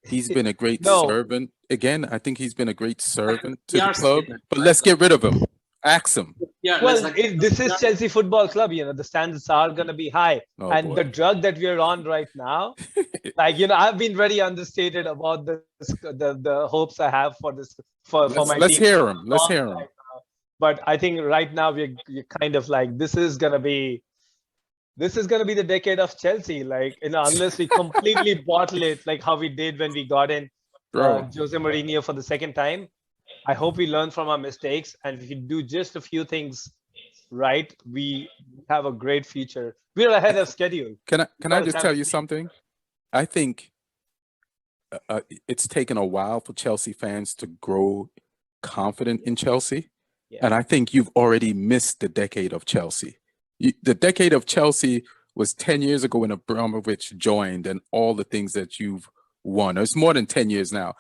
He's been a great servant. Again, I think he's been a great servant to the club. But let's get rid of him. Axe him. Yeah. Well, this is Chelsea Football Club. The standards are going to be high, the drug that we're on right now, I've been very understated about the hopes I have for this for my team. Let's hear him. But I think right now we're kind of like this is gonna be the decade of Chelsea. Unless we completely bottle it, like how we did when we got in Jose Mourinho for the second time. I hope we learn from our mistakes, and if we do just a few things right, we have a great future. We're ahead of schedule. Can I just tell you something? I think it's taken a while for Chelsea fans to grow confident in Chelsea. Yeah. And I think you've already missed the decade of Chelsea. The decade of Chelsea was 10 years ago when Abramovich joined and all the things that you've won. It's more than 10 years now.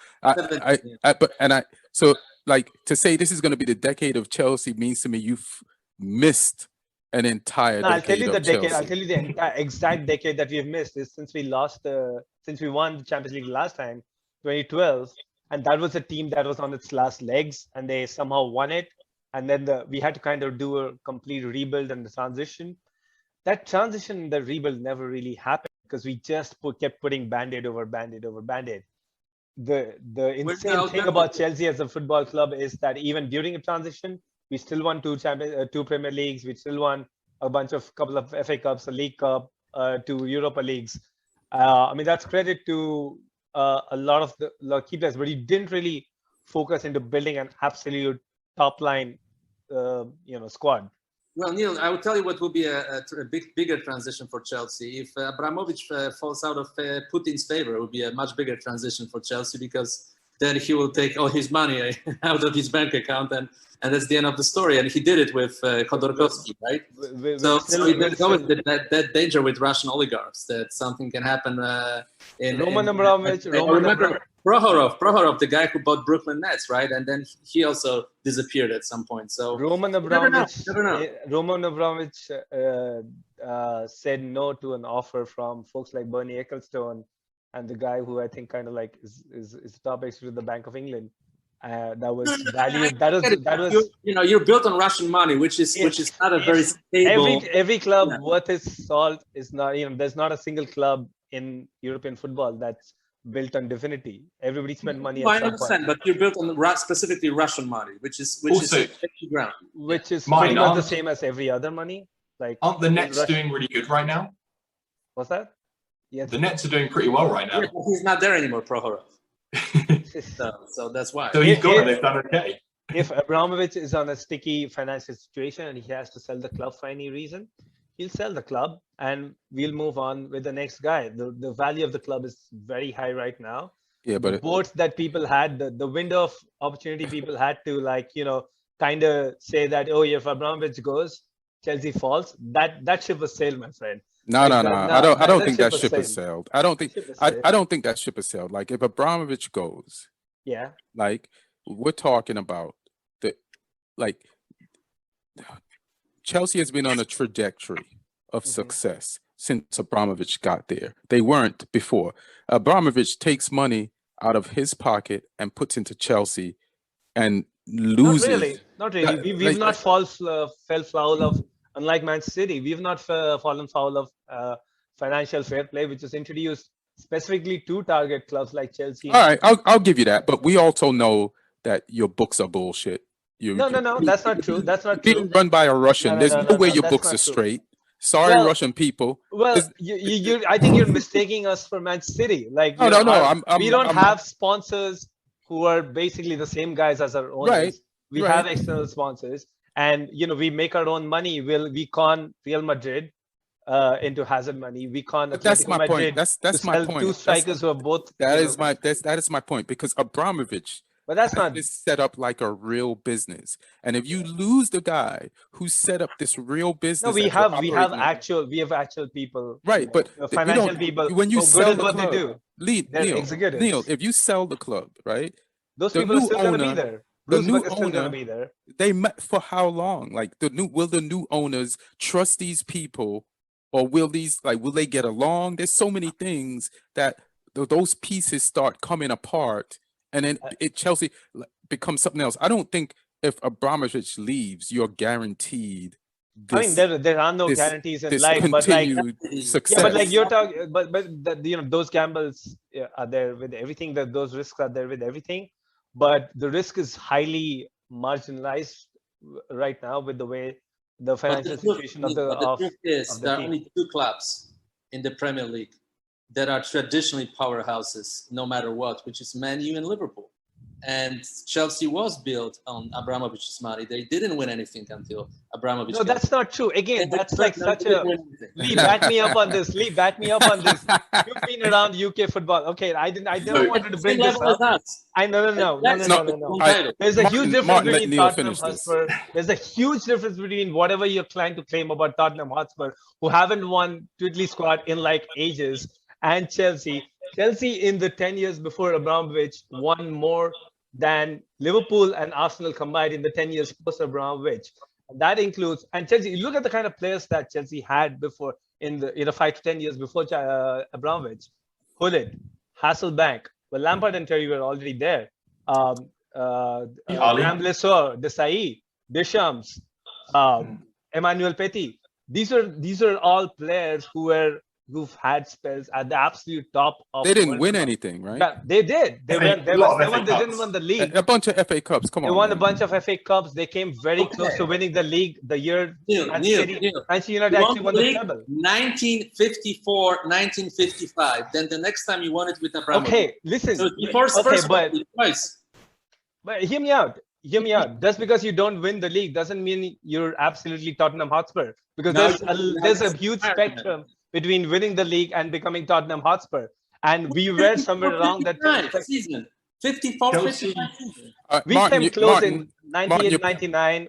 So like to say this is going to be the decade of Chelsea means to me you've missed an entire decade. I'll tell you the decade. Chelsea. I'll tell you the entire exact decade that we've missed is since we won the Champions League last time, 2012, and that was a team that was on its last legs, and they somehow won it. And then we had to kind of do a complete rebuild and the transition. That transition, the rebuild never really happened because we just kept putting Band-Aid over Band-Aid over Band-Aid. The insane thing about Chelsea as a football club is that even during a transition, we still won two Premier Leagues. We still won a couple of FA Cups, a League Cup, 2 Europa Leagues. I mean, that's credit to a lot of the key players, but he didn't really focus into building an absolute top line, squad. Well, Neil, I will tell you what will be a bigger transition for Chelsea. If Abramovich falls out of Putin's favor, it will be a much bigger transition for Chelsea because then he will take all his money out of his bank account and that's the end of the story. And he did it with Khodorkovsky, right? So there's always that danger with Russian oligarchs that something can happen. Roman Abramovich. Remember Prohorov, the guy who bought Brooklyn Nets, right? And then he also disappeared at some point. So Roman Abramovich said no to an offer from folks like Bernie Ecclestone and the guy who I think kind of like is the top expert of the Bank of England. That was valued. That was you're built on Russian money, which is not a very stable. Every club worth its salt is not. There's not a single club in European football that's built on divinity. Everybody spent money. I understand, but you're built on specifically Russian money, which is ground. Which is pretty much the same as every other money. Like, aren't the Nets doing really good right now? What's that? Yeah, the Nets are doing pretty well right now. Yeah, he's not there anymore, Prohorov. so that's why. So he's gone. They've done okay. If Abramovich is on a sticky financial situation and he has to sell the club for any reason, he'll sell the club and we'll move on with the next guy. The value of the club is very high right now. Yeah, but the boards that people had, the window of opportunity people had to kind of say that, oh, if Abramovich goes, Chelsea falls. That ship was sailed, my friend. No. I don't think that ship has sailed. I don't think that ship has sailed. Like if Abramovich goes, yeah, like we're talking about Chelsea has been on a trajectory of success since Abramovich got there. They weren't before. Abramovich takes money out of his pocket and puts into Chelsea and loses. Not really. We've not fell foul of, unlike Man City, we've not fallen foul of financial fair play, which is introduced specifically to target clubs like Chelsea. All right, I'll give you that. But we also know that your books are bullshit. No, that's not true. That's not true. Being run by a Russian. There's no way your books are straight. Sorry, Russian people. Well, I think you're mistaking us for Man City. Like, no. We don't have sponsors who are basically the same guys as our owners. Right. We have external sponsors, and we make our own money. We con Real Madrid into hazard money. We con. That's my point. That's my point. Two strikers who are both. That is my point because Abramovich. But that's not set up like a real business. And if you lose the guy who set up this real business, no, we have actual people, right? But financial people. When you sell the what club, they do, Neil, if you sell the club, right? Those people are still going to be there. The new owner, they met for how long? Like will the new owners trust these people, or will they get along? There's so many things that those pieces start coming apart. And then Chelsea becomes something else. I don't think if Abramovich leaves, you're guaranteed. There are no guarantees in life, but success. Yeah, but like you're talking, but those gambles are there with everything. Those risks are there with everything, but the risk is highly marginalized right now with the way the financial situation of the truth is there are only two clubs in the Premier League that are traditionally powerhouses, no matter what, which is Man U and Liverpool. And Chelsea was built on Abramovich's money. They didn't win anything until Abramovich. No, that's not true. Again, that's like such a. Lee, No, back me up on this. Lee, back me up on this. You've been around UK football. Okay, I never wanted to bring this up. No. There's a huge difference between Tottenham Hotspur. There's a huge difference between whatever you're trying to claim about Tottenham Hotspur, who haven't won Twiddly squad in like ages, and Chelsea. Chelsea in the 10 years before Abramovich won more than Liverpool and Arsenal combined in the 10 years post Abramovich. That includes, and Chelsea, look at the kind of players that Chelsea had before in the 5 to 10 years before Abramovich. Hullet, Hasselbank, well, Lampard and Terry were already there. Graham Blessor, Desai, Deschamps, Emmanuel Petit. These are all players who've had spells at the absolute top of. They didn't win anything, right? Yeah, they did. They didn't win the league. A bunch of FA Cups. Come on. They won a bunch of FA Cups. They came very close to winning the league the year Manchester United actually won the treble. 1954, 1955. Then the next time you won it with Abramovich. Okay, listen. So before Spurs but hear me out. Just because you don't win the league doesn't mean you're absolutely Tottenham Hotspur. Because there's a huge spectrum between winning the league and becoming Tottenham Hotspur. And we were somewhere around that season. 54, 55 season. We came close in 98, 99.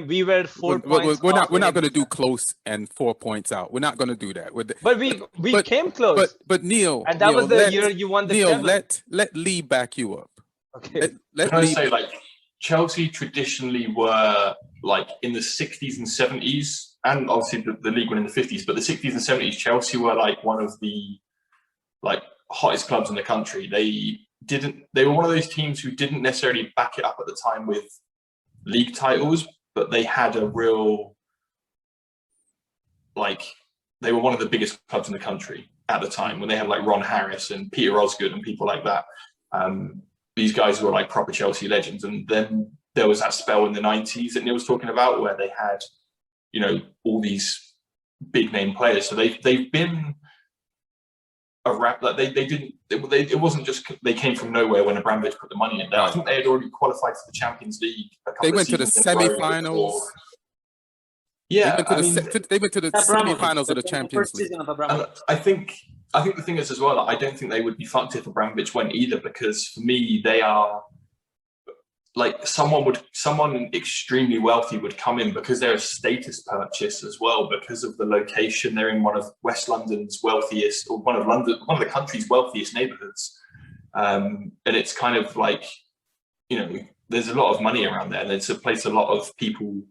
We were 4 points. We're not going to do close and 4 points out. We're not going to do that. But we came close. But Neil, and that was the year you won the Neil, treble. let Lee back you up. Okay. Can I say, like, Chelsea traditionally were like in the 60s and 70s, and obviously the league went in the 50s, but the 60s and 70s, Chelsea were like one of the like hottest clubs in the country. They were one of those teams who didn't necessarily back it up at the time with league titles, but they had a real, like, they were one of the biggest clubs in the country at the time when they had like Ron Harris and Peter Osgood and people like that. These guys were like proper Chelsea legends. And then there was that spell in the 90s that Neil was talking about where they had, you know, all these big name players. So they've been around, like it wasn't just they came from nowhere when Abramovich put the money in there. I think they had already qualified for the Champions League. They went to the semi-finals. Yeah, they went to the semi-finals of the Champions League. And I think the thing is as well, I don't think they would be fucked if Abramovich went either, because for me, they are like someone extremely wealthy would come in because they're a status purchase as well, because of the location. They're in one of West London's wealthiest, or one of the country's wealthiest neighborhoods. And it's kind of like, you know, there's a lot of money around there, and it's a place a lot of people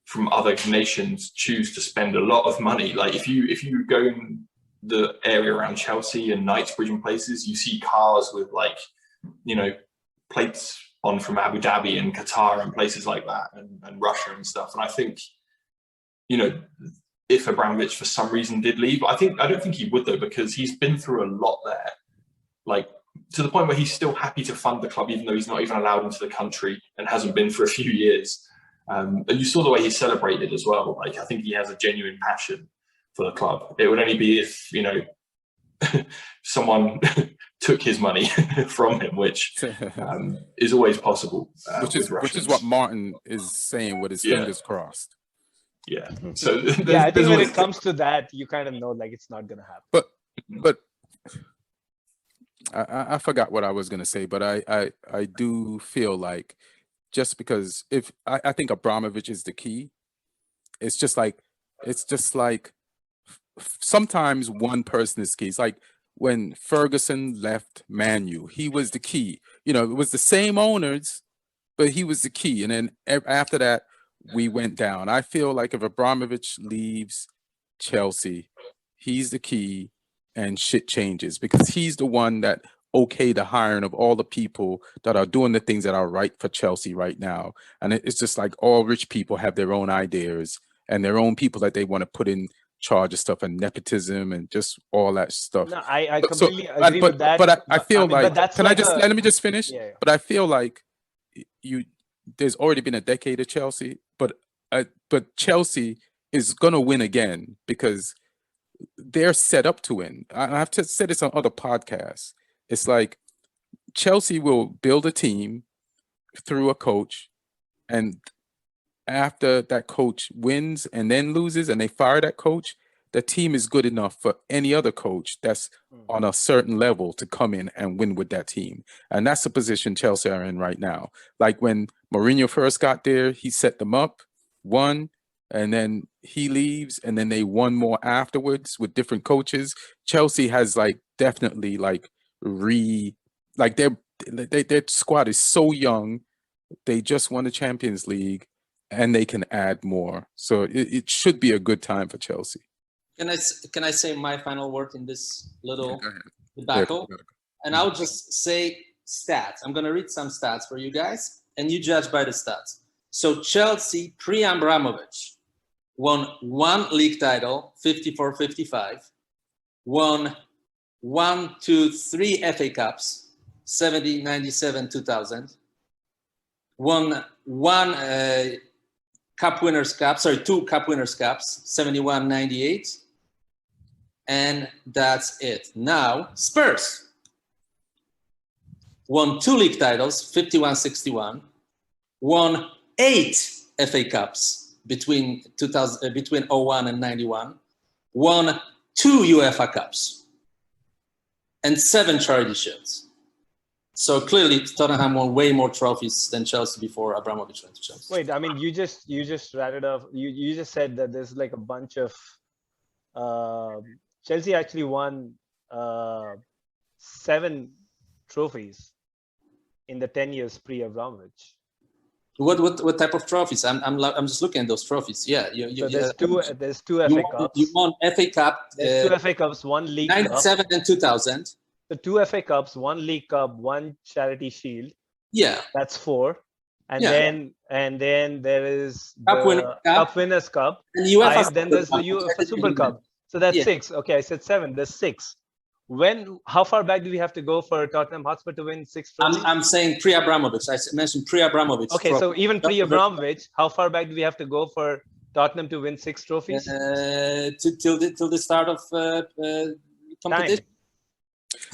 from other nations choose to spend a lot of money. Like if you go in the area around Chelsea and Knightsbridge and places, you see cars with like, you know, plates on from Abu Dhabi and Qatar and places like that, and Russia and stuff. And I think, you know, if Abramovich for some reason did leave, I don't think he would though, because he's been through a lot there, like to the point where he's still happy to fund the club, even though he's not even allowed into the country and hasn't been for a few years. And you saw the way he celebrated as well. Like, I think he has a genuine passion for the club. It would only be if, you know, someone took his money from him, which is always possible. Which is what Martin is saying with his fingers crossed. Yeah. So I think when it comes to that, you kind of know like it's not going to happen. But I forgot what I was going to say, but I do feel like just because I think Abramovich is the key. It's just like sometimes one person is key. It's like when Ferguson left Man U, he was the key. You know, it was the same owners, but he was the key. And then after that, we went down. I feel like if Abramovich leaves Chelsea, he's the key and shit changes, because he's the one that okayed the hiring of all the people that are doing the things that are right for Chelsea right now. And it's just like all rich people have their own ideas and their own people that they want to put in charge of stuff, and nepism and just all that stuff. No, I completely agree with that. But I feel like, let me just finish? Yeah. But I feel like there's already been a decade of Chelsea, but Chelsea is going to win again because they're set up to win. I've said this on other podcasts. It's like Chelsea will build a team through a coach, and after that coach wins and then loses and they fire that coach, the team is good enough for any other coach that's on a certain level to come in and win with that team. And that's the position Chelsea are in right now. Like when Mourinho first got there, he set them up, won, and then he leaves, and then they won more afterwards with different coaches. Chelsea has like definitely like their squad is so young. They just won the Champions League, and they can add more. So it should be a good time for Chelsea. Can I say my final word in this little debacle? Yeah, and I'll just say stats. I'm going to read some stats for you guys, and you judge by the stats. So Chelsea, pre-Abramovich, won 1 league title, 54-55, won 3 FA Cups, 70, 97, 2000, won 2 Cup Winners' Cups, 71, 98, and that's it. Now, Spurs won 2 league titles, 51, 61, won 8 FA Cups between 01 and 91, won 2 UEFA Cups, and 7 charity shields. So clearly, Tottenham won way more trophies than Chelsea before Abramovich went to Chelsea. Wait, I mean, you just rattled off. You just said that there's like a bunch of Chelsea actually won 7 trophies in the 10 years pre-Abramovich. What type of trophies? I'm just looking at those trophies. Yeah, there's two FA Cups. You won FA Cup. There's 2 FA Cups, 1 League 97 Cup. and 2000. The 2 FA Cups, 1 League Cup, 1 Charity Shield. Yeah, that's 4. And then there is the Cup Winners' Cup. And UEFA 5, then there's the UEFA Super Cup. So that's 6. Okay, I said 7. There's 6. How far back do we have to go for Tottenham Hotspur to win 6 trophies? I'm saying pre-Abramovich. I mentioned pre-Abramovich. Okay, so even pre-Abramovich, how far back do we have to go for Tottenham to win 6 trophies? Till the start of competition.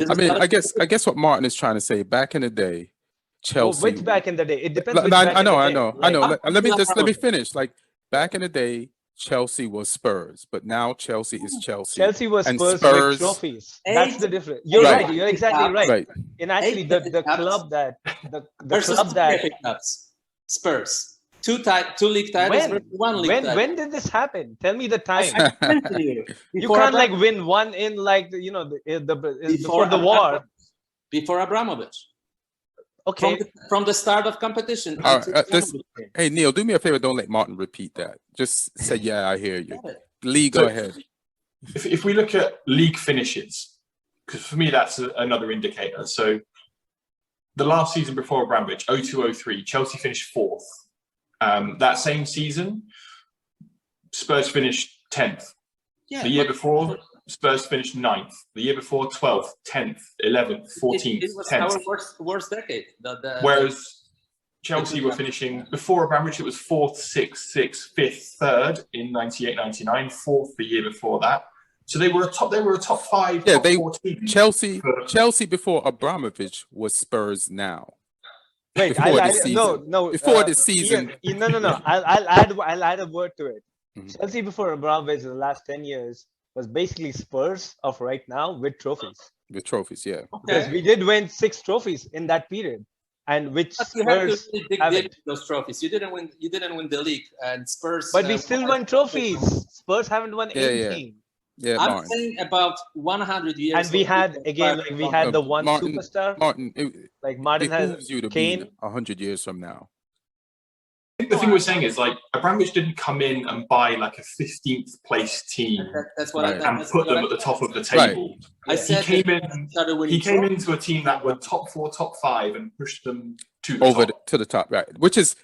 I mean, I guess what Martin is trying to say, back in the day, Chelsea. Which back in the day? It depends. I know. Let me finish. Like back in the day, Chelsea was Spurs, but now Chelsea is Chelsea. Chelsea was Spurs with trophies. That's the difference. You're right. You're exactly right. And actually, the club that Spurs. 2 league titles, 1 league title. When did this happen? Tell me the time. You can't like win one in like before the war. Before Abramovich. Okay. From the start of competition. Hey Neil, do me a favor. Don't let Martin repeat that. Just say, "Yeah, I hear you." Lee, go ahead. If we look at league finishes, because for me that's another indicator. So the last season before Abramovich, 02-03, Chelsea finished 4th. That same season, Spurs finished 10th. Yeah, the year before, Spurs finished 9th. The year before, 12th, 10th, 11th, 14th, it was 10th. Our worst decade. Whereas Chelsea were finishing, before Abramovich, it was 4th, 6th, 5th, 3rd in 98-99, 4th the year before that. So they were a top 5. Yeah, top 14 Chelsea before Abramovich was Spurs now. Wait, before the season. No. I'll add a word to it. Mm-hmm. Chelsea before Abramovich in the last 10 years was basically Spurs of right now with trophies. With trophies, yeah. Because we did win 6 trophies in that period, and which but Spurs you have to dig those trophies. You didn't win the league, and Spurs. But we still won trophies. Spurs haven't won anything. Yeah, I'm saying about 100 years. And we had the one superstar. Martin, Martin has you to Kane. 100 years from now. I think the thing we're saying is like Abramovich didn't come in and buy like a 15th place team and put them at the top of the table. Right. He came into a team that were top 4, top 5, and pushed them to the top, right? Which is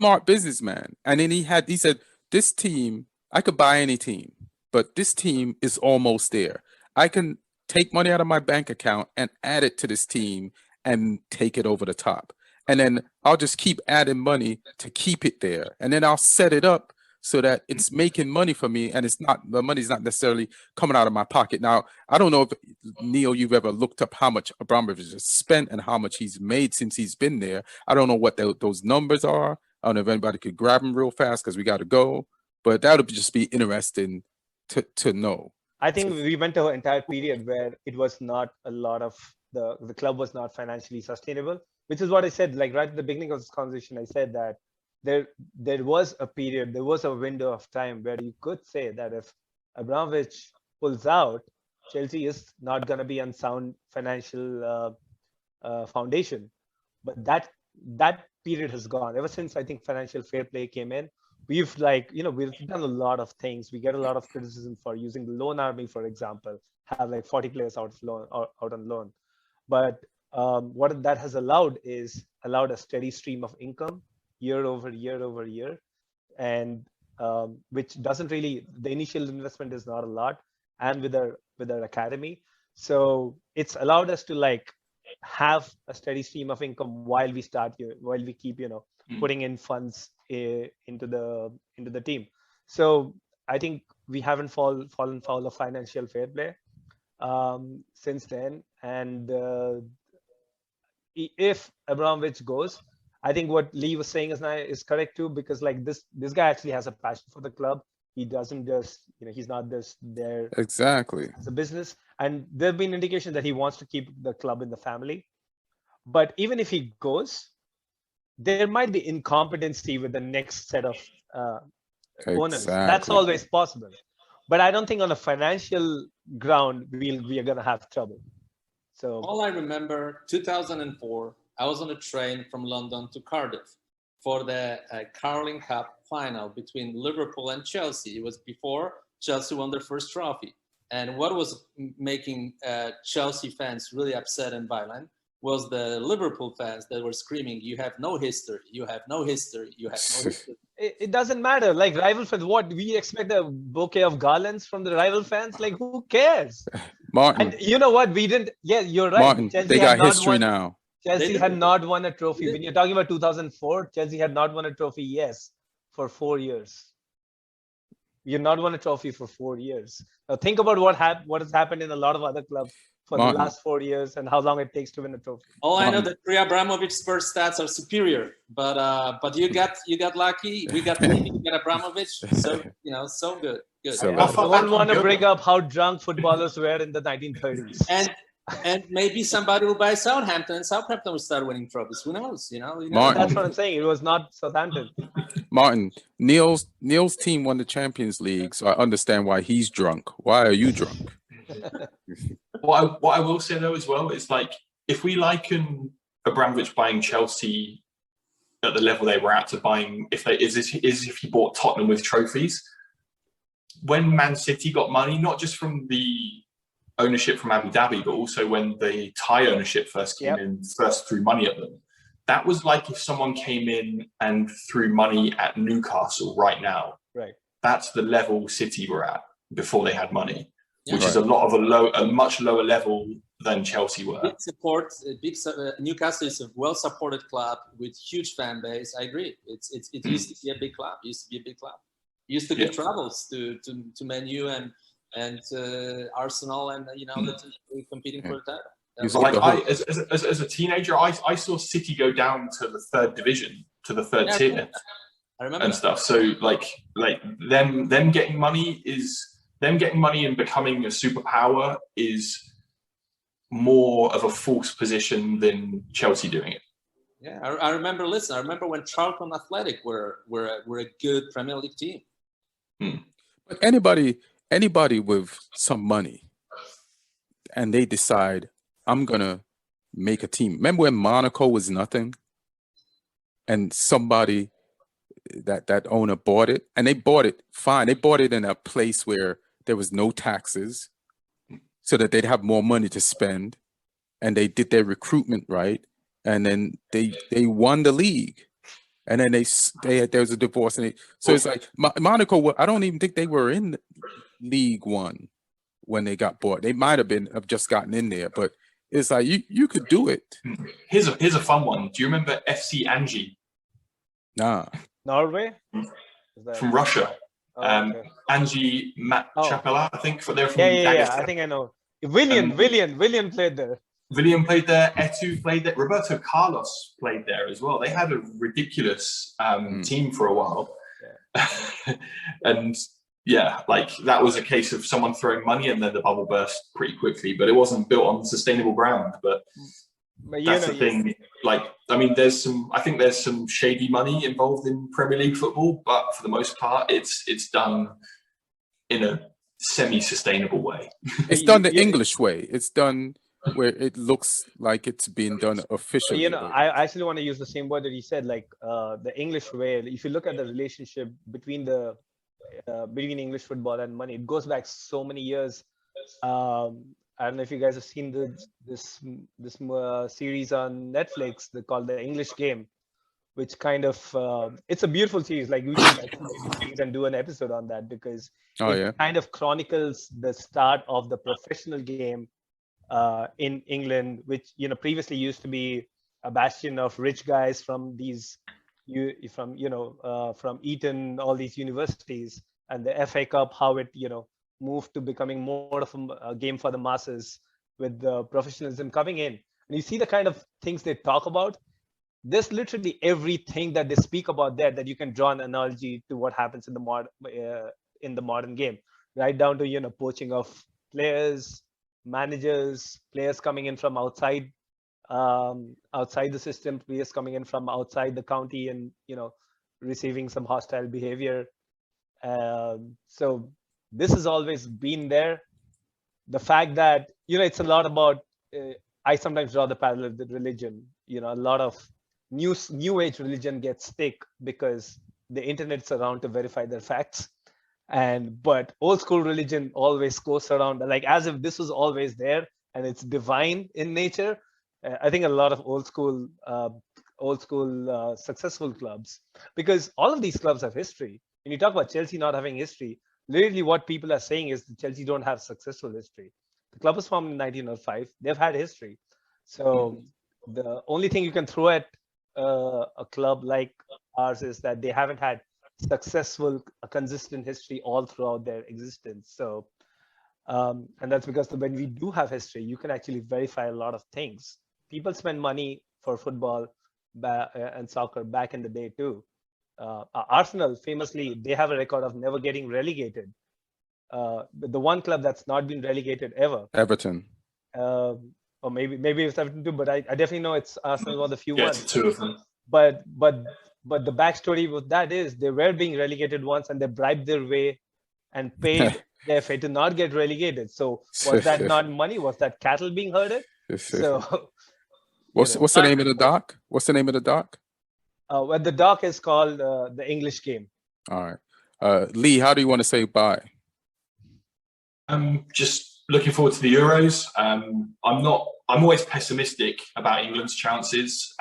smart businessman. And then he said, "This team, I could buy any team, but this team is almost there. I can take money out of my bank account and add it to this team and take it over the top. And then I'll just keep adding money to keep it there. And then I'll set it up so that it's making money for me, and the money's not necessarily coming out of my pocket. Now, I don't know if, Neil, you've ever looked up how much Abramovich has spent and how much he's made since he's been there. I don't know what those numbers are. I don't know if anybody could grab them real fast because we got to go. But that would just be interesting to know. I think we went to an entire period where it was not a lot of the club was not financially sustainable, which is what I said. Like right at the beginning of this conversation, I said that there was a period, there was a window of time where you could say that if Abramovich pulls out, Chelsea is not going to be on sound financial foundation. But that period has gone. Ever since I think financial fair play came in, we've we've done a lot of things. We get a lot of criticism for using the loan army, for example, have like 40 players out on loan. But what that has allowed a steady stream of income year over year, and which doesn't really, the initial investment is not a lot, and with our academy, so it's allowed us to like have a steady stream of income while we keep putting in funds into the team. So I think we haven't fallen foul of financial fair play since then. And if Abramovich goes, I think what Lee was saying is correct too, because like this guy actually has a passion for the club. He doesn't just, he's not just there exactly as a business. And there have been indications that he wants to keep the club in the family. But even if he goes, there might be incompetency with the next set of owners. That's always possible. But I don't think on a financial ground we are going to have trouble. So all I remember, 2004, I was on a train from London to Cardiff for the Carling Cup final between Liverpool and Chelsea. It was before Chelsea won their first trophy. And what was making Chelsea fans really upset and violent was the Liverpool fans that were screaming, "You have no history, you have no history, you have no history." It doesn't matter. Like rival fans, what we expect a bouquet of garlands from the rival fans? Like who cares? Martin. And you know what? We didn't. Yeah, you're right. Martin, Chelsea they got history now. Chelsea had not won a trophy. When you're talking about 2004, Chelsea had not won a trophy, yes, for 4 years. You've not won a trophy for 4 years. Now think about what has happened in a lot of other clubs for the last 4 years and how long it takes to win a trophy. I know that pre-Abramovich Spurs stats are superior, but you got lucky. We got Abramovich, so so good. So I don't want to bring up how drunk footballers were in the 1930s. And maybe somebody will buy Southampton, and Southampton will start winning trophies. Who knows? Martin, that's what I'm saying. It was not Southampton. Martin, Neil's team won the Champions League, so I understand why he's drunk. Why are you drunk? What I will say though as well is like if we liken Abramovich buying Chelsea at the level they were at to buying if he bought Tottenham with trophies. When Man City got money, not just from the ownership from Abu Dhabi, but also when the Thai ownership first came in, first threw money at them. That was like if someone came in and threw money at Newcastle right now. Right. That's the level City were at before they had money, which is a much lower level than Chelsea were. Big support. Newcastle is a well-supported club with huge fan base. I agree. It used to be a big club. Used to get travels to Man U and Arsenal, and they're competing for the title. Like as a teenager, I saw City go down to the third division, to the third tier, I remember and stuff. So like them getting money and becoming a superpower is more of a false position than Chelsea doing it. Yeah, I remember. Listen, I remember when Charlton Athletic were a good Premier League team. But anybody with some money and they decide, I'm going to make a team. Remember when Monaco was nothing and somebody, that owner bought it, and they bought it fine. They bought it in a place where there was no taxes so that they'd have more money to spend, and they did their recruitment right. And then they won the league. And then there was a divorce, and so it's like Monaco. I don't even think they were in League One when they got bought. They might have just gotten in there, but it's like you could do it. Here's a fun one. Do you remember FC Angie? Nah. Norway. from Russia. Okay. Angie Chakravarty, I think. They're from Yeah. I think I know. William played there. William played there. Etu played there. Roberto Carlos played there as well. They had a ridiculous team for a while. Yeah. And yeah, like that was a case of someone throwing money and then the bubble burst pretty quickly, but it wasn't built on sustainable ground. But that's the thing. Like, I mean, I think there's some shady money involved in Premier League football, but for the most part, it's done in a semi-sustainable way. It's done the English way. It's done where it looks like it's being done officially. I actually want to use the same word that he said, like the English way. If you look at the relationship between English football and money, it goes back so many years. I don't know if you guys have seen this series on Netflix called The English Game, which kind of it's a beautiful series. Like we can do an episode on that because it kind of chronicles the start of the professional game in England, which previously used to be a bastion of rich guys from from Eton, all these universities, and the FA Cup, how it moved to becoming more of a game for the masses with the professionalism coming in. And you see the kind of things they talk about. There's literally everything that they speak about there that you can draw an analogy to what happens in the modern game, right down to poaching of players, managers, players coming in from outside the system, players coming in from outside the county and receiving some hostile behavior. So this has always been there. The fact that it's a lot about I sometimes draw the parallel with religion. A lot of new age religion gets stick because the internet's around to verify their facts, but old school religion always goes around like as if this was always there and it's divine in nature. I think a lot of old school successful clubs, because all of these clubs have history. When you talk about Chelsea not having history, literally what people are saying is that Chelsea don't have successful history. The club was formed in 1905. They've had history. So the only thing you can throw at a club like ours is that they haven't had successful, consistent history all throughout their existence. So, and that's because when we do have history, you can actually verify a lot of things. People spend money for football and soccer back in the day too. Arsenal, famously, they have a record of never getting relegated. The one club that's not been relegated ever. Everton. Or maybe it's Everton too, but I definitely know it's Arsenal one of the few ones. It's two of them. But the backstory with that is they were being relegated once and they bribed their way and paid their fate to not get relegated. So was that not money? Was that cattle being herded? So what's the name of the dock? What's the name of the dock? Well, the dock is called The English Game. All right. Lee, how do you want to say bye? I'm just looking forward to the Euros. I'm always pessimistic about England's chances,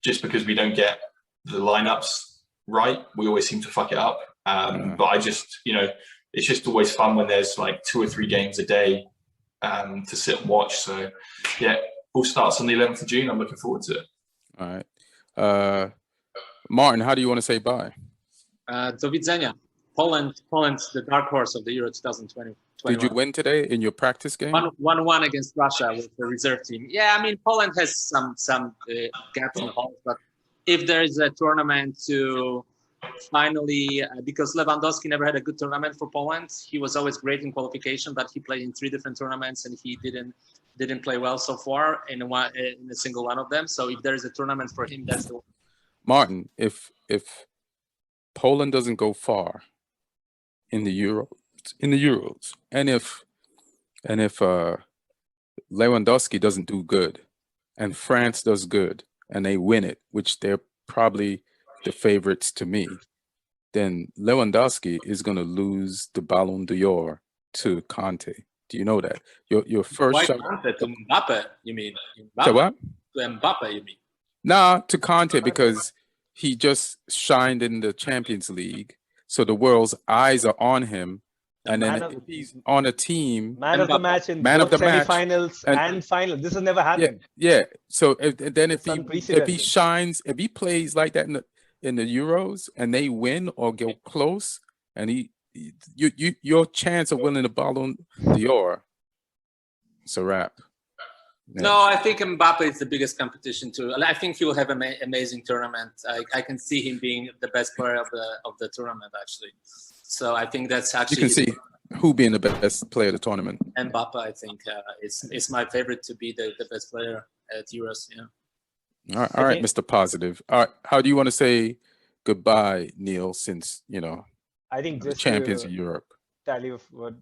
just because we don't get the lineups right. We always seem to fuck it up. But I just, it's just always fun when there's like 2 or 3 games a day to sit and watch. So yeah, all starts on the 11th of June. I'm looking forward to it. All right. Martin, how do you want to say bye? Do widzenia. Poland's the dark horse of the Euro 2020. Did you win today in your practice game? 1-1 against Russia with the reserve team. Yeah, I mean, Poland has some gaps in the holes, but if there is a tournament to finally, because Lewandowski never had a good tournament for Poland. He was always great in qualification, but he played in 3 different tournaments and he didn't play well so far in a single one of them. So if there is a tournament for him, that's the one. Martin, if Poland doesn't go far in the Euros, and if Lewandowski doesn't do good, and France does good, and they win it, which they're probably the favorites to me, then Lewandowski is going to lose the Ballon d'Or to Conte. Do you know that? Your first shot to Mbappe, you mean? To what? To Mbappe, you mean? Nah, to Conte, because he just shined in the Champions League, so the world's eyes are on him. And then if he's on a team, man of the match in both semifinals and final. This has never happened. Yeah. So if he shines, if he plays like that, in the Euros and they win or go close, and your chance of winning the Ballon d'Or, it's a wrap. Yeah. No, I think Mbappe is the biggest competition too. I think he will have an amazing tournament. I can see him being the best player of the tournament, actually. So I think that's actually. You can see who being the best player of the tournament. Mbappe, I think, is my favorite to be the best player at Euros. Yeah. All right, Mr. Positive. All right, how do you want to say goodbye, Neil? Since I think the just champions to of Europe. tally of what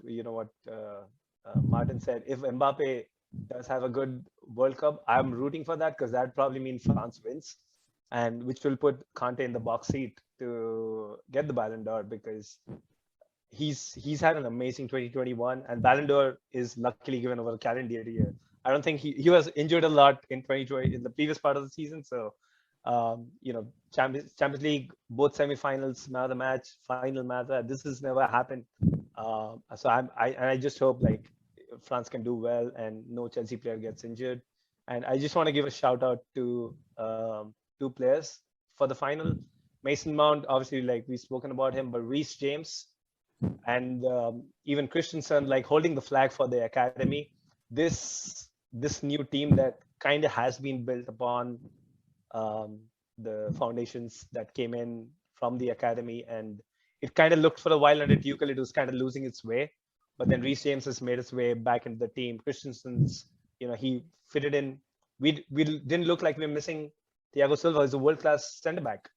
Martin said. If Mbappe does have a good World Cup, I'm rooting for that because that probably means France wins, and which will put Kante in the box seat to get the Ballon d'Or because he's had an amazing 2021, and Ballon d'Or is luckily given over a calendar year. I don't think he was injured a lot in 2020 in the previous part of the season. So, Champions League, both semifinals, man of the match, final match. This has never happened. So I just hope like France can do well and no Chelsea player gets injured. And I just want to give a shout out to two players for the final. Mason Mount, obviously, like we've spoken about him, but Reece James and even Christensen, like holding the flag for the academy. This new team that kind of has been built upon the foundations that came in from the academy, and it kind of looked for a while under Tuchel it was kind of losing its way, but then Reece James has made its way back into the team. Christensen's, he fitted in. We didn't look like we were missing Thiago Silva. Is a world-class centre back.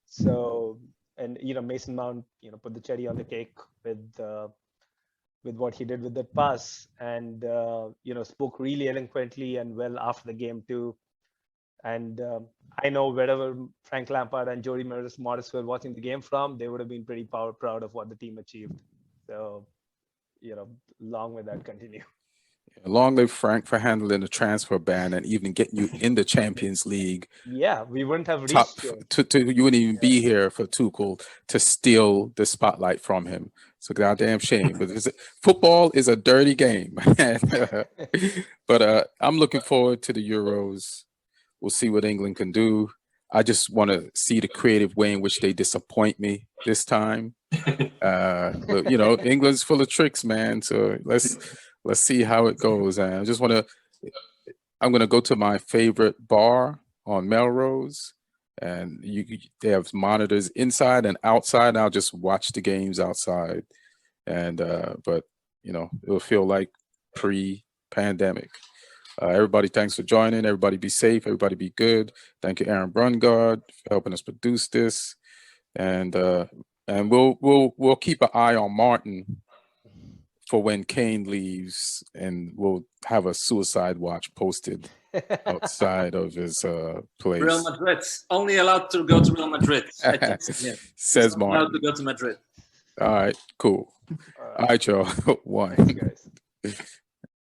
So, and Mason Mount, put the cherry on the cake with what he did with that pass, and spoke really eloquently and well after the game too. And I know wherever Frank Lampard and Jody Morris were watching the game from, they would have been pretty proud of what the team achieved. So, long may that continue. Long live Frank for handling the transfer ban and even getting you in the Champions League. Yeah, we wouldn't have reached you wouldn't even be here for Tuchel to steal the spotlight from him. It's a goddamn shame. But football is a dirty game. But I'm looking forward to the Euros. We'll see what England can do. I just want to see the creative way in which they disappoint me this time. But, England's full of tricks, man. So let's see how it goes. And I'm going to go to my favorite bar on Melrose, and they have monitors inside and outside. And I'll just watch the games outside. And, but it'll feel like pre-pandemic. Everybody, thanks for joining. Everybody be safe. Everybody be good. Thank you, Aaron Brungardt, for helping us produce this. And we'll keep an eye on Martin for when Kane leaves, and we'll have a suicide watch posted outside of his place. Real Madrid, only allowed to go to Real Madrid. Says Martin. Allowed to go to Madrid. All right, cool. All right, y'all. One. Thanks, guys.